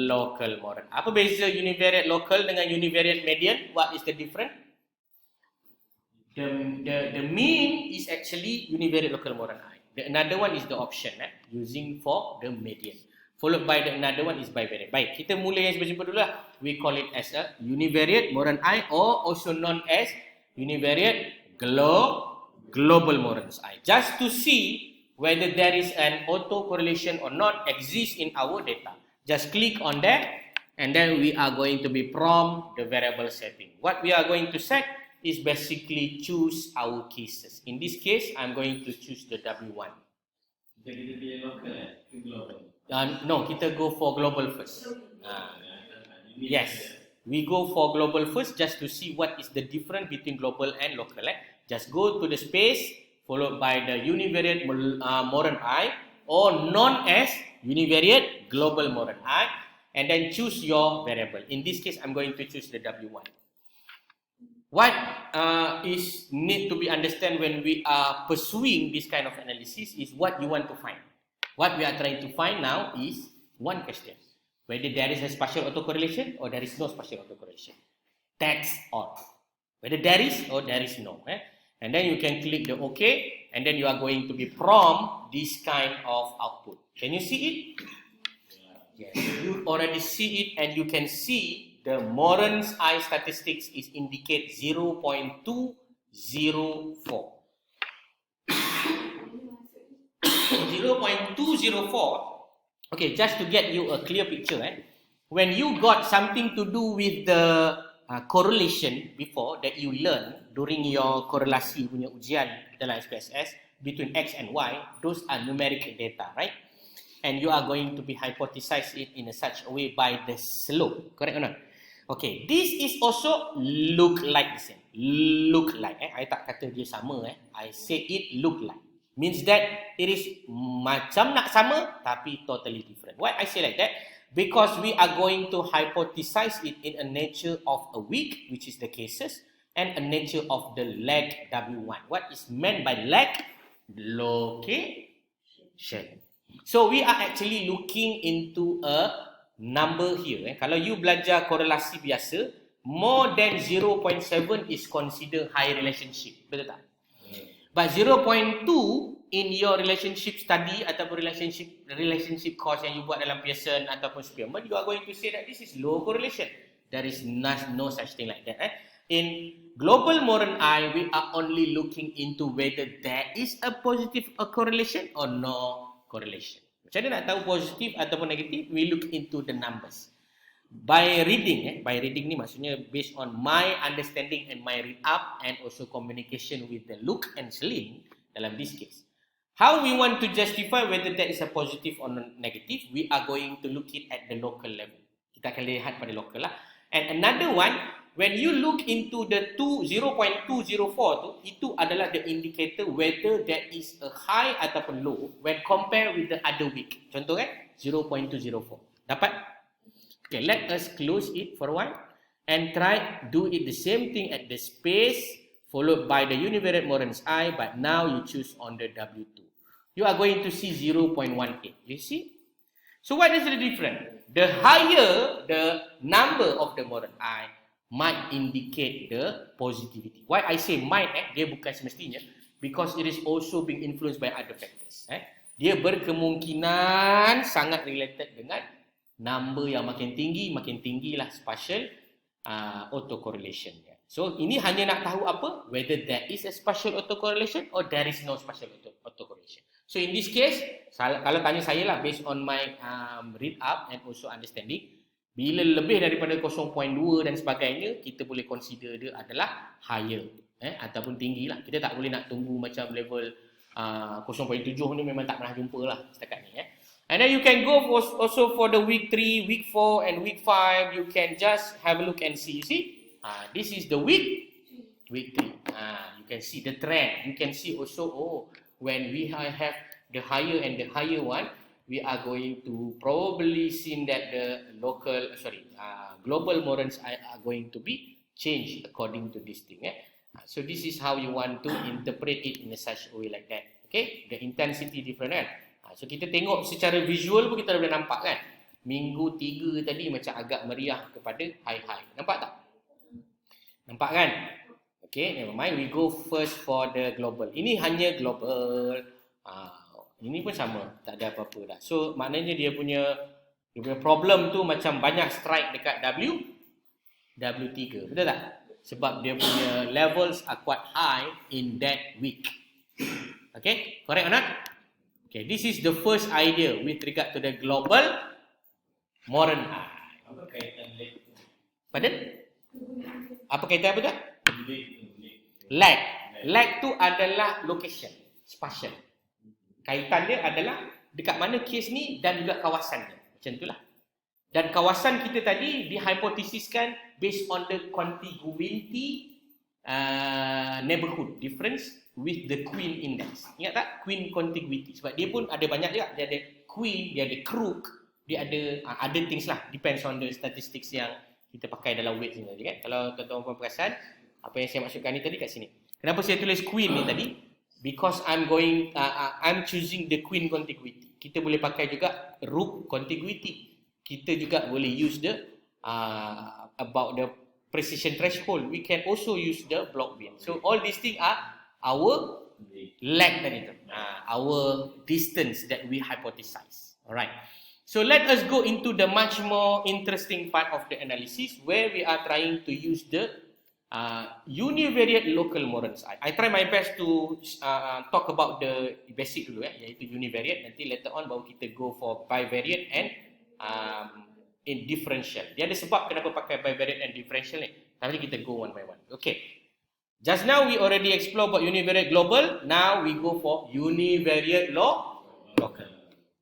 local Moran. Apa beza univariate local dengan univariate median? What is the difference? The mean is actually univariate local Moran I. The another one is the option using for the median. Followed by the another one is bivariate. Baik, kita mula yang simple dulu lah. We call it as a univariate Moran I, or also known as univariate global Moran I. Just to see whether there is an autocorrelation or not exists in our data. Just click on that and then we are going to be prompt the variable setting. What we are going to set is basically choose our cases. In this case, I'm going to choose the W1. Jadi dia local global. No, kita go for global first. Yes, we go for global first just to see what is the difference between global and local. Just go to the space followed by the univariate Moran I, or known as univariate global Moran I, and then choose your variable. In this case, I'm going to choose the W1. What is need to be understand when we are pursuing this kind of analysis is what you want to find. What we are trying to find now is one question: whether there is a spatial autocorrelation or there is no spatial autocorrelation. That's all. Whether there is or there is no. And then you can click the OK, and then you are going to be prompt this kind of output. Can you see it? Yes. You already see it, and you can see the Moran's I statistics is indicate 0.204. 0.204. Okay, just to get you a clear picture, when you got something to do with the correlation before that you learn during your korelasi punya ujian dalam SPSS between X and Y, those are numerical data, right? And you are going to be hypothesize it in such a way by the slope, correct or not? Okay, this is also look like the same. Look like, I tak kata dia sama, I say it look like. Means that it is macam nak sama tapi totally different. Why I say like that? Because we are going to hypothesize it in a nature of a week, which is the cases, and a nature of the lag W1. What is meant by lag? Location. So we are actually looking into a number here. Kalau you belajar korelasi biasa, more than 0.7 is considered high relationship. Betul tak? But 0.2 in your relationship study ataupun relationship course yang you buat dalam Pearson ataupun Spearman, you are going to say that this is low correlation. There is no such thing like that. In global Moran I, we are only looking into whether there is a positive correlation or no correlation. Macam mana nak tahu positif ataupun negatif? We look into the numbers. By reading ni maksudnya based on my understanding and my read up and also communication with the Luke and Celine dalam this case. How we want to justify whether that is a positive or negative, we are going to look it at the local level. Kita akan lihat pada local lah. And another one, when you look into the 0.204 tu, itu adalah the indicator whether there is a high ataupun low when compared with the other week. Contoh kan, 0.204. Dapat? Okay, let us close it for a while and try do it the same thing at the space followed by the univariate Moran's I, but now you choose on the W2. You are going to see 0.18. You see? So what is the difference? The higher the number of the Moran I might indicate the positivity. Why I say might, dia bukan semestinya, because it is also being influenced by other factors. Dia berkemungkinan sangat related dengan number yang makin tinggilah spatial autocorrelation. So ini hanya nak tahu apa? Whether there is a spatial autocorrelation or there is no spatial autocorrelation. So in this case, kalau tanya saya lah, based on my read up and also understanding, bila lebih daripada 0.2 dan sebagainya, kita boleh consider dia adalah higher ataupun tinggi lah. Kita tak boleh nak tunggu macam level 0.7 ni memang tak pernah jumpa lah setakat ni. And then you can go also for the week 3, week 4 and week 5. You can just have a look and see. You see? This is the week 3. You can see the trend. You can see also, when we have the higher and the higher one, we are going to probably see that the global Morans are going to be changed according to this thing. So this is how you want to interpret it in such a way like that. Okay, the intensity different kan. So kita tengok secara visual pun kita dah boleh nampak kan. Minggu 3 tadi macam agak meriah kepada high. Nampak tak? Nampak kan? Okay, never mind. We go first for the global. Ini hanya global. Ini pun sama. Tak ada apa-apa dah. So maknanya dia punya problem tu macam banyak strike dekat W3. Betul tak? Sebab dia punya levels are quite high in that week. Okay, correct or not? Okay, this is the first idea with regard to the global Moran I. Apa kaitan lag? Pardon? Apa kaitan apa tu? Lag. Lag tu adalah location, spatial. Kaitan dia adalah dekat mana kes ni dan juga kawasannya. Macam itulah. Dan kawasan kita tadi dihipotesiskan based on the contiguity neighborhood difference with the Queen index. Ingat tak? Queen contiguity. Sebab dia pun ada banyak juga. Dia ada Queen, dia ada Crook, dia ada other things lah. Depends on the statistics yang kita pakai dalam weight ni tadi kan. Kalau tuan-tuan perasan, apa yang saya maksudkan ni tadi kat sini. Kenapa saya tulis Queen ni tadi? Because I'm choosing the Queen contiguity. Kita boleh pakai juga Rook contiguity. Kita juga boleh use the about the precision threshold. We can also use the block weight. So all these things are our lag tadi tu. Our distance that we hypothesize. Alright. So let us go into the much more interesting part of the analysis where we are trying to use the univariate local Morans I. I try my best to talk about the basic dulu iaitu univariate. Nanti later on baru kita go for bivariate and in differential. Dia ada sebab kenapa pakai bivariate and differential ni. Nanti kita go one by one. Okay. Just now we already explored about univariate global. Now we go for univariate local.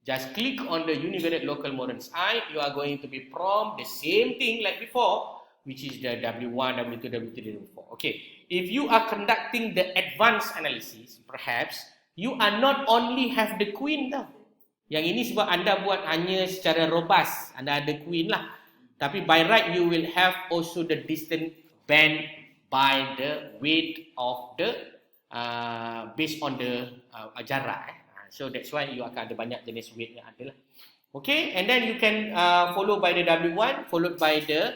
Just click on the univariate local Morans I. You are going to be prompt the same thing like before, which is the W1, W2, W3, W4. Okay. If you are conducting the advanced analysis, perhaps you are not only have the Queen tau. Yang ini sebab anda buat hanya secara robust. Anda ada Queen lah. Tapi by right you will have also the distance band by the weight of the based on the jarak. So that's why you akan ada banyak jenis weight yang ada lah. Okay, and then you can follow by the W1 followed by the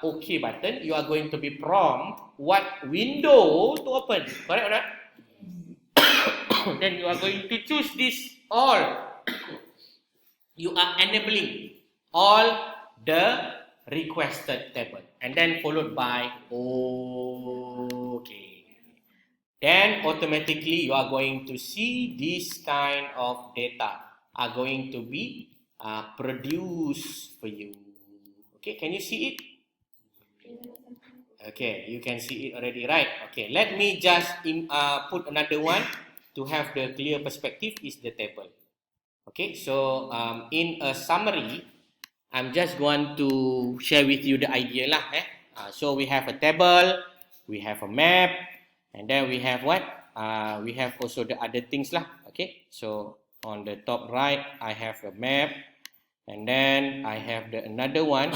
OK button. You are going to be prompt what window to open. Correct or not? Then you are going to choose this all. You are enabling all the requested table, and then followed by OK. Then automatically you are going to see this kind of data are going to be produced for you. Okay, can you see it? Okay, you can see it already, right? Okay, let me just put another one to have the clear perspective is the table. Okay, so in a summary, I'm just going to share with you the idea lah. So we have a table, we have a map, and then we have what? We have also the other things lah. Okay, so on the top right, I have a map, and then I have the another one.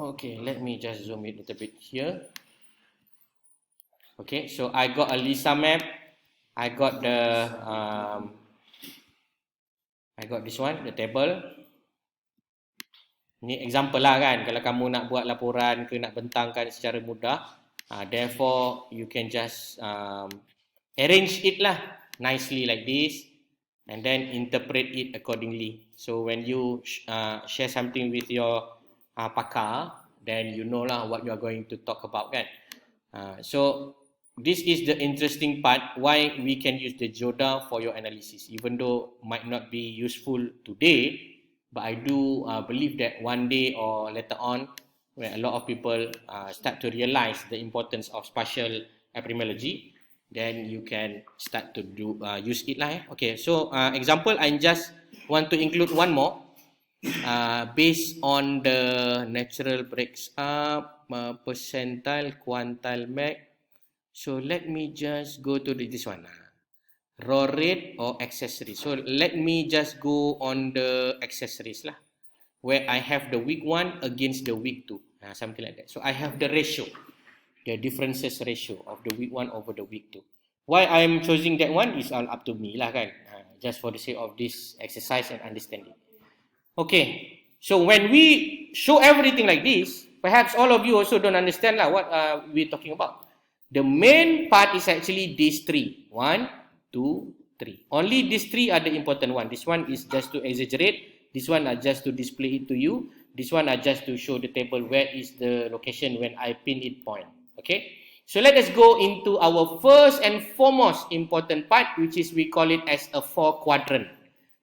Okay, let me just zoom it a little bit here. Okay, so I got a Lisa map. I got this one, the table. Ni example lah kan, kalau kamu nak buat laporan ke nak bentangkan secara mudah, therefore you can just arrange it lah nicely like this, and then interpret it accordingly. So when you share something with your pakar, then you know lah what you are going to talk about kan. So this is the interesting part why we can use the Joda for your analysis, even though might not be useful today. But I do believe that one day or later on, when a lot of people start to realize the importance of spatial epidemiology, then you can start to use it lah. Okay, so example, I just want to include one more based on the natural breaks up, percentile, quantile mag. So let me just go to this one. Raw rate or accessories. So let me just go on the accessories lah, where I have the week 1 against the week 2, something like that. So I have the ratio, the differences ratio of the week 1 over the week 2. Why I'm choosing that one is all up to me lah kan, just for the sake of this exercise and understanding. Okay, so when we show everything like this, perhaps all of you also don't understand lah what we're talking about. The main part is actually these three. 1, 2, 3. Only these three are the important one. This one is just to exaggerate. This one are just to display it to you. This one are just to show the table where is the location when I pin it point. Okay. So let us go into our first and foremost important part, which is we call it as a 4 quadrant.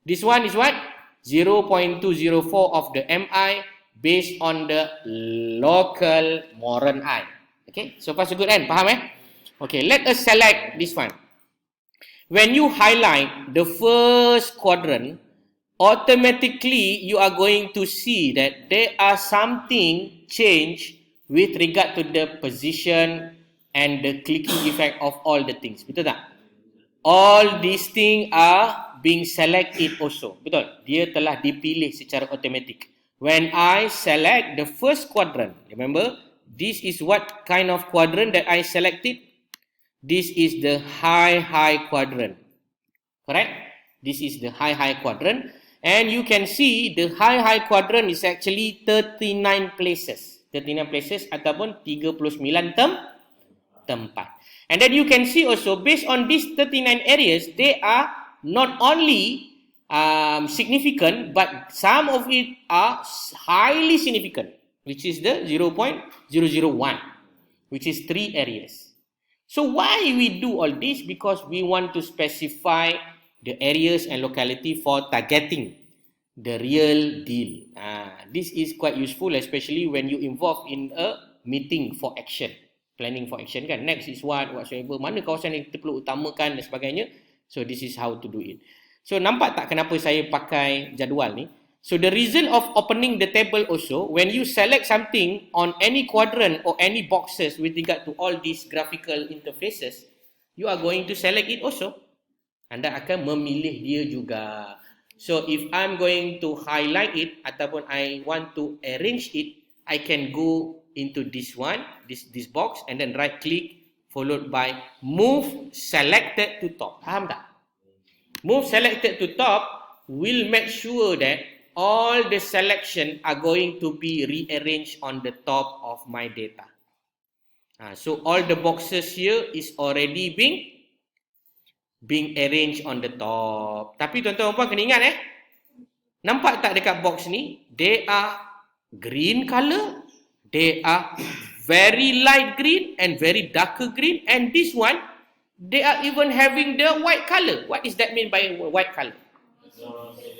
This one is what? 0.204 of the MI based on the local Moran I. Okay. So far so good kan? Faham eh? Okay. Let us select this one. When you highlight the first quadrant, automatically you are going to see that there are something change with regard to the position and the clicking effect of all the things. Betul tak? All these things are being selected also. Betul? Dia telah dipilih secara automatic. When I select the first quadrant, remember, this is what kind of quadrant that I selected? This is the high quadrant. Correct? This is the high quadrant. And you can see the high quadrant is actually 39 places. 39 places ataupun 39 tempat. And then you can see also based on these 39 areas, they are not only significant, but some of it are highly significant, which is the 0.001, which is 3 areas. So why we do all this? Because we want to specify the areas and locality for targeting the real deal. This is quite useful, especially when you involve in a meeting for action, planning for action kan. Next is whatsoever, mana kawasan yang kita perlu utamakan dan sebagainya. So this is how to do it. So nampak tak kenapa saya pakai jadual ni? So the reason of opening the table also, when you select something on any quadrant or any boxes with regard to all these graphical interfaces, you are going to select it also. Anda akan memilih dia juga. So if I'm going to highlight it ataupun I want to arrange it, I can go into this one, this box, and then right click followed by move selected to top. Faham tak? Move selected to top will make sure that all the selection are going to be rearranged on the top of my data. So all the boxes here is already being arranged on the top. Tapi tuan-tuan dan puan kena ingat nampak tak dekat box ni? They are green color, they are very light green and very darker green, and this one, they are even having the white color. What is that mean by white color?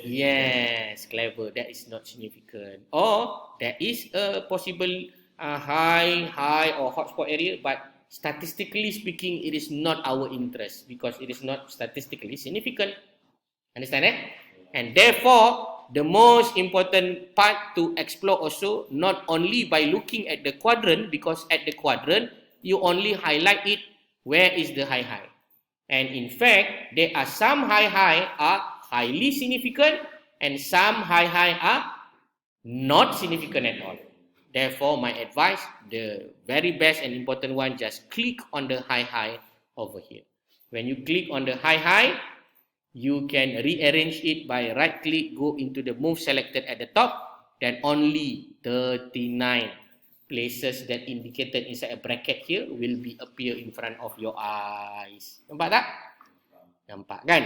Yes, clever. That is not significant. Or there is a possible high or hotspot area, but statistically speaking, it is not our interest because it is not statistically significant. Understand, eh? And therefore, the most important part to explore also, not only by looking at the quadrant, because at the quadrant, you only highlight it where is the high. And in fact, there are some high are highly significant and some high are not significant at all. Therefore, my advice, the very best and important one, just click on the high over here. When you click on the high, you can rearrange it by right click, go into the move selected at the top, then only 39 places that indicated inside a bracket here will be appear in front of your eyes. Nampak tak? Nampak kan?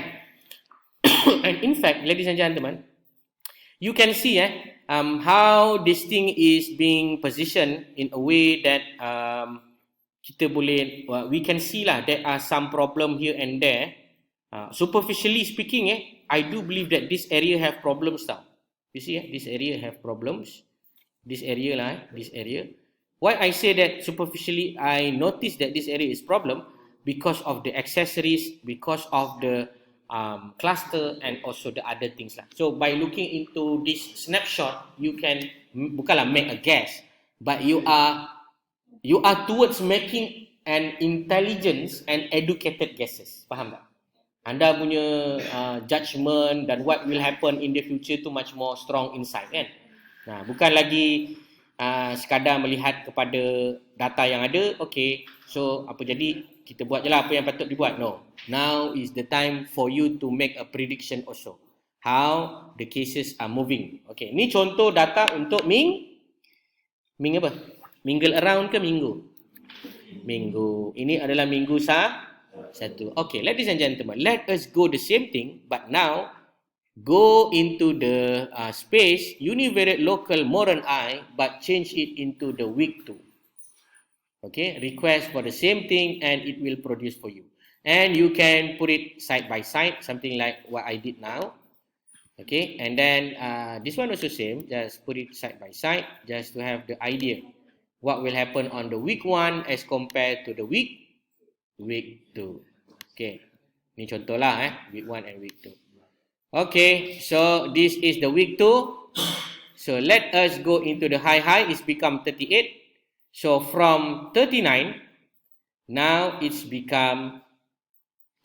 And in fact, ladies and gentlemen, you can see how this thing is being positioned in a way that kita boleh, we can see lah there are some problem here and there. Superficially speaking, I do believe that this area have problems now. You see, this area have problems. This area lah, this area. Why I say that superficially, I notice that this area is problem because of the accessories, because of the cluster and also the other things lah. So by looking into this snapshot, you can bukanlah make a guess, but you are towards making an intelligence and educated guesses. Faham tak? Anda punya judgement dan what will happen in the future tu much more strong insight kan. Nah, bukan lagi sekadar melihat kepada data yang ada, okay, so apa jadi kita buat je lah apa yang patut dibuat. No, now is the time for you to make a prediction also. How the cases are moving. Okay, ni contoh data untuk ming apa? Mingle around ke minggu? Minggu. Ini adalah minggu satu. Okay, ladies and gentlemen, let us go the same thing, but now go into the space univariate local Moran I, but change it into the week 2. Okay, request for the same thing and it will produce for you. And you can put it side by side, something like what I did now. Okay, and then this one also same, just put it side by side, just to have the idea what will happen on the week 1 as compared to the week 2. Okay, ni contoh lah week 1 and week 2. Okay, so this is the week 2. So let us go into the high, it's become 38. So from 39, now it's become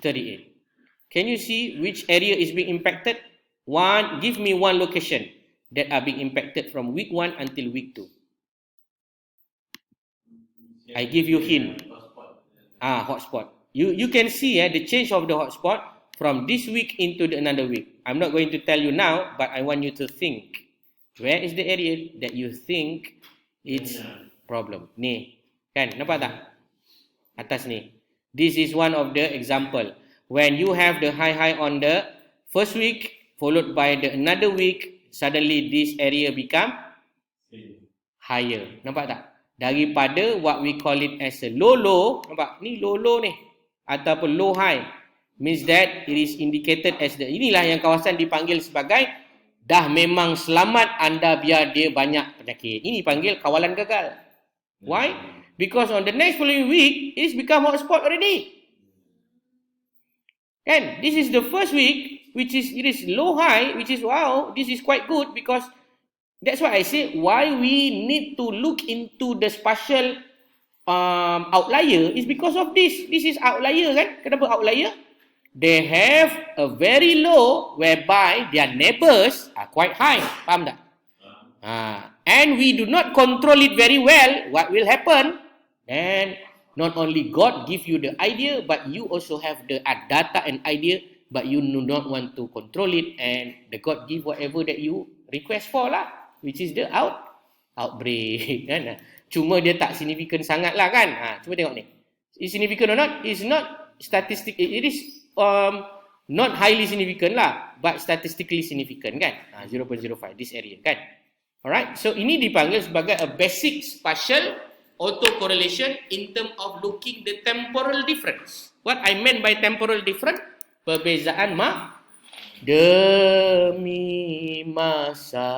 38. Can you see which area is being impacted? Give me one location that are being impacted from week 1 until week 2. I give you hint. Hotspot. You can see the change of the hotspot from this week into another week. I'm not going to tell you now, but I want you to think. Where is the area that you think it's problem? Ni, kan? Nampak tak? Atas ni. This is one of the example. When you have the high on the first week, followed by the another week, suddenly this area become higher. Nampak tak? Daripada what we call it as a low, nampak? Ni low ni. Ataupun low high. Means that it is indicated as the, inilah yang kawasan dipanggil sebagai dah memang selamat anda biar dia banyak penyakit. Ini panggil kawalan gagal. Why? Because on the next following week, it is become hotspot already. And this is the first week, which is, it is low high, which is wow, this is quite good because that's why I say why we need to look into the spatial outlier is because of this. This is outlier kan? Kenapa outlier? They have a very low whereby their neighbors are quite high. Faham tak? And we do not control it very well. What will happen? Then not only God give you the idea, but you also have the data and idea, but you do not want to control it, and the God give whatever that you request for lah, which is the outbreak. Kan? Cuma dia tak significant sangat lah kan? Cuba tengok ni. Is significant or not? It's not statistic. It is not highly significant lah, but statistically significant kan? 0.05 this area kan? Alright, so ini dipanggil sebagai a basic spatial autocorrelation in term of looking the temporal difference. What I meant by temporal difference? Perbezaan demi masa.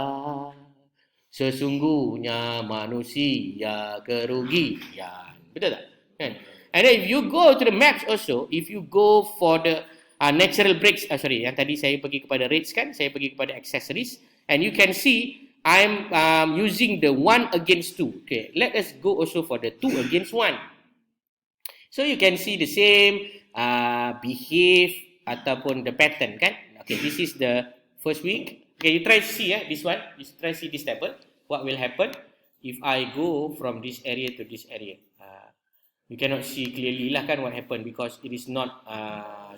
Sesungguhnya manusia kerugian. Betul tak? Kan? And then if you go to the maps also, if you go for the natural breaks, yang tadi saya pergi kepada rates kan, saya pergi kepada accessories, and you can see I'm using the 1 against 2. Okay, let us go also for the 2 against 1. So you can see the same behave ataupun the pattern kan. Okay, this is the first week. Okay, you try to see this one. You try to see this table. What will happen if I go from this area to this area? You cannot see clearly lah kan what happened because it is not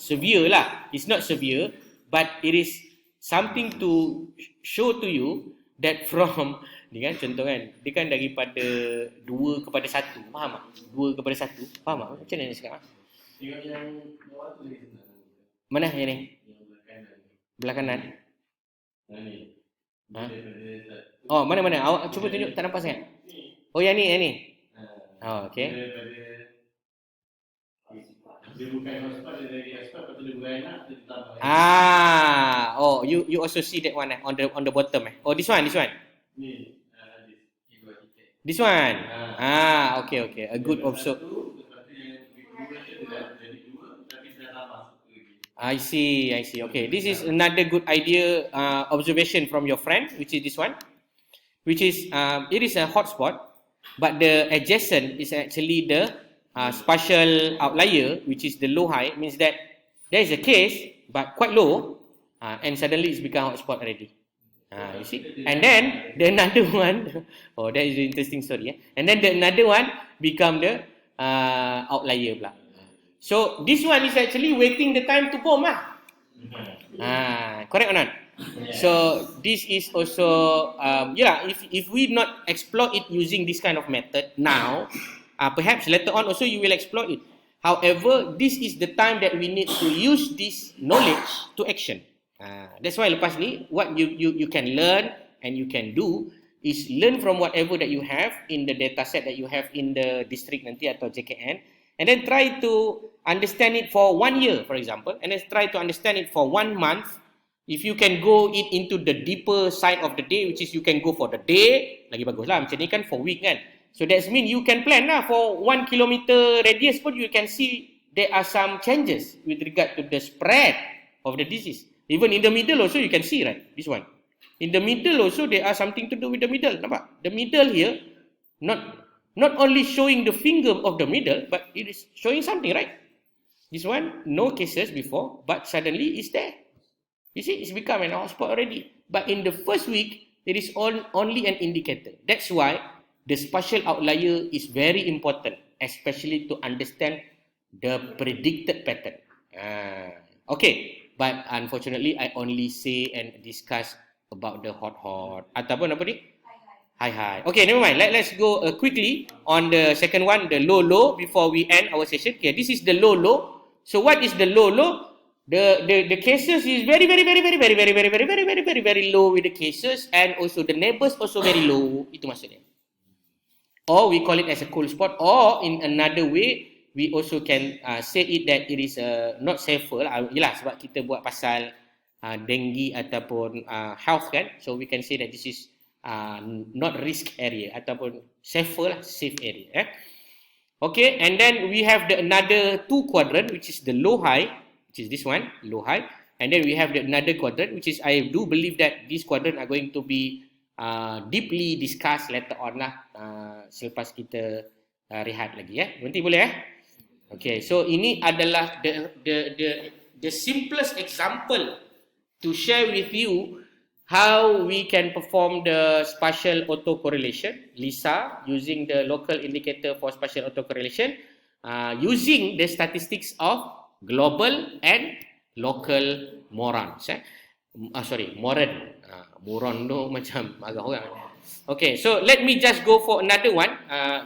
severe lah. It's not severe, but it is something to show to you that from ni kan contoh kan, dia kan daripada 2 kepada 1, faham tak? 2 kepada 1, faham tak? Macam mana ni sekarang? Tengok yang bawah tu ni. Mana yang ni? Yang belah kanan. Belah kanan. Ni. Ha? Oh, mana-mana? Awak cuba tunjuk, tak nampak sangat. Oh, yang ni. Oh, okey. Dia bukan hotspot, dia dari hotspot, lepas tu dia bukan nak, dia tambah. Oh, you also see that one on the bottom Oh, this one. Ni, This one. Okay. A good observe. Lepas tu yang kedua dia jadi 2, tapi dah tambah satu lagi. I see. Okay, this is another good idea observation from your friend, which is this one, which is it is a hotspot, but the adjacent is actually the spatial outlier, which is the low high. Means that there is a case, but quite low, and suddenly it's become hotspot already. You see, and then the another one, oh, that is an interesting story. And then the another one become the outlier pula. So this one is actually waiting the time to bomb correct or not? So this is also if we not exploit it using this kind of method now, perhaps later on also you will exploit it. However, this is the time that we need to use this knowledge to action. That's why lepas ni what you can learn and you can do is learn from whatever that you have in the data set that you have in the district nanti atau JKN, and then try to understand it for 1 year, for example, and then try to understand it for 1 month. If you can go into the deeper side of the day, which is you can go for the day, lagi bagus lah. Macam ni kan for week kan. So that means you can plan lah for 1 kilometer radius pun you can see there are some changes with regard to the spread of the disease. Even in the middle also you can see, right? This one. In the middle also there are something to do with the middle. Nampak? The middle here, not only showing the finger of the middle, but it is showing something, right? This one, no cases before, but suddenly it's there. You see, it's become an hotspot already. But in the first week, it is only an indicator. That's why the spatial outlier is very important, especially to understand the predicted pattern. Okay. But unfortunately, I only say and discuss about the hot ataupun apa ni? High. Okay, never mind. Let's go quickly on the second one, the low before we end our session. Okay, this is the low. So what is the low? The cases is very low with the cases, and also the neighbors also very low. Itu maksudnya. Or we call it as a cold spot, or in another way, we also can say it that it is not safer lah. Yelah, sebab kita buat pasal dengue ataupun health kan. So we can say that this is not risk area ataupun safer lah, safe area. Okay, and then we have the another 2 quadrant, which is the low high, which is this one, low high. And then we have the another quadrant, which is I do believe that this quadrant are going to be deeply discussed later on lah, selepas kita rehat lagi Nanti boleh Okay, so ini adalah the simplest example to share with you how we can perform the spatial autocorrelation, LISA, using the local indicator for spatial autocorrelation, using the statistics of global and local morons. Moron. Moron tu macam agak orang. Okay, so let me just go for another one.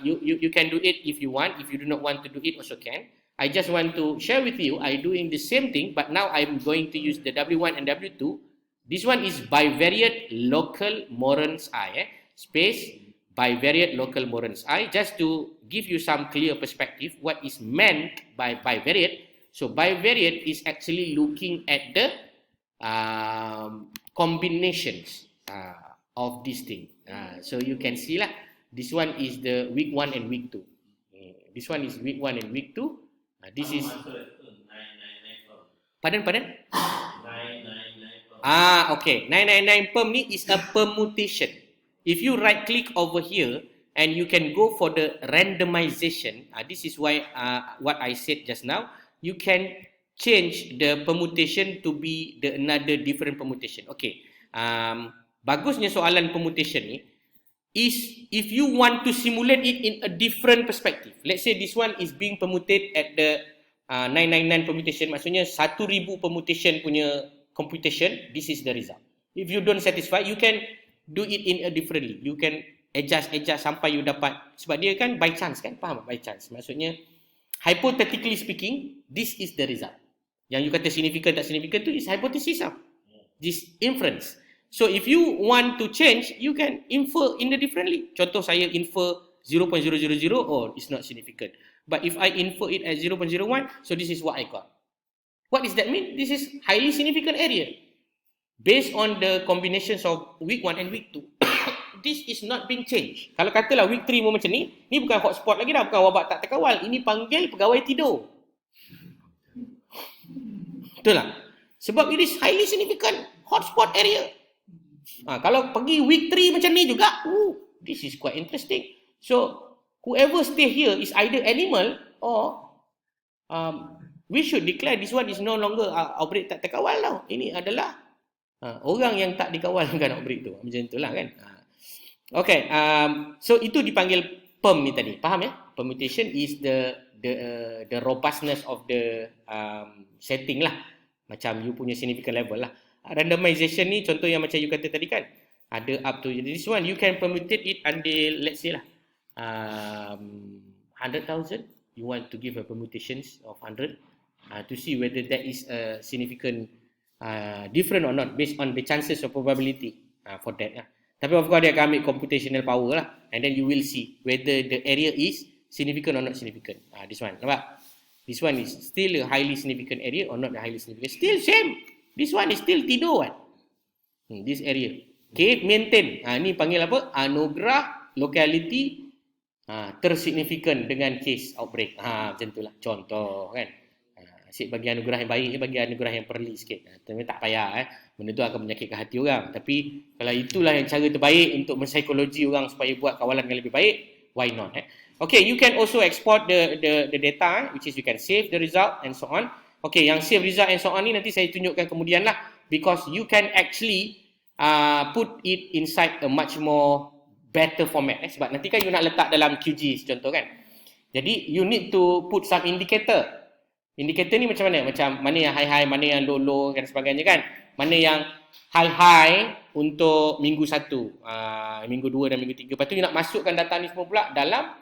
You can do it if you want. If you do not want to do it, also can. I just want to share with you, I'm doing the same thing, but now I'm going to use the W1 and W2 This one is bivariate local Morans I, space bivariate local Morans I, just to give you some clear perspective what is meant by bivariate. So bivariate is actually looking at the combinations of this thing. So you can see lah, this one is the week 1 and week 2. This one is week 1 and week 2. This is pardon. 999. Okay. 999 perm ni is a permutation. If you right click over here and you can go for the randomization, this is why what I said just now, you can change the permutation to be the another different permutation. Okay. Bagusnya soalan permutation ni is if you want to simulate it in a different perspective. Let's say this one is being permuted at the 999 permutation, maksudnya 1000 permutation punya computation, this is the result. If you don't satisfy, you can do it in a differently. You can adjust sampai you dapat, sebab dia kan by chance kan, faham by chance. Maksudnya hypothetically speaking, this is the result. Yang you kata significant tak significant tu is hypothesis lah. This inference. So if you want to change, you can infer in the differently. Contoh saya infer 0.000, oh it's not significant. But if I infer it as 0.01, so this is what I got. What does that mean? This is highly significant area. Based on the combinations of week 1 and week 2. This is not being changed. Kalau katalah week 3 macam ni bukan hotspot lagi dah, bukan wabak tak terkawal. Ini panggil pegawai tidur. Betul tak? Sebab it is highly significant hotspot area. Kalau pergi week 3 macam ni juga, this is quite interesting. So, whoever stay here is either animal or we should declare this one is no longer outbreak tak terkawal tau. Ini adalah orang yang tak dikawalkan outbreak tu. Macam itulah kan. Okay, so itu dipanggil perm ni tadi. Faham ya? Permutation is the robustness of the setting lah. Macam you punya significant level lah. Randomization ni contoh yang macam you kata tadi kan. Ada up to this one, you can permutate it until let's say lah 100,000. You want to give a permutations of 100 to see whether that is a significant different or not based on the chances of probability for that lah. Tapi of course dia akan ambil computational power lah, and then you will see whether the area is significant or not significant. This one, nampak? This one is still a highly significant area or not a highly significant. Still same. This one is still tidur kan. This area. Okay, maintain. Ni panggil apa? Anugerah locality tersignifikan dengan case outbreak. Macam itulah contoh kan. Asyik bagi anugerah yang baik, bagi anugerah yang perli sikit. Tapi tak payah benda tu akan menyakitkan hati orang. Tapi kalau itulah yang cara terbaik untuk menpsikologi orang supaya buat kawalan yang lebih baik, why not? Okay, you can also export the data, which is you can save the result and so on. Okay, yang save result and so on ni nanti saya tunjukkan kemudian lah, because you can actually put it inside a much more better format. Sebab nanti kan you nak letak dalam QGIS contoh kan. Jadi you need to put some indicator. Indikator ni macam mana? Macam mana yang high-high, mana yang low-low dan sebagainya kan. Mana yang high-high untuk minggu 1, minggu 2 dan minggu 3. Lepas tu you nak masukkan data ni semua pula dalam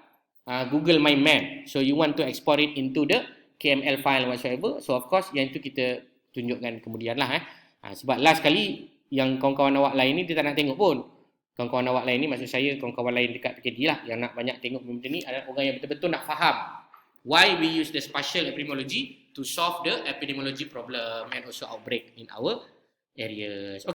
Google My Map. So you want to export it into the KML file whatsoever. So of course yang itu kita tunjukkan kemudian lah. Sebab last kali yang kawan-kawan awak lain ni dia tak nak tengok pun. Kawan-kawan awak lain ni, maksud saya kawan-kawan lain dekat PKD lah, yang nak banyak tengok benda ni adalah orang yang betul-betul nak faham why we use the spatial epidemiology to solve the epidemiology problem and also outbreak in our areas. Okay.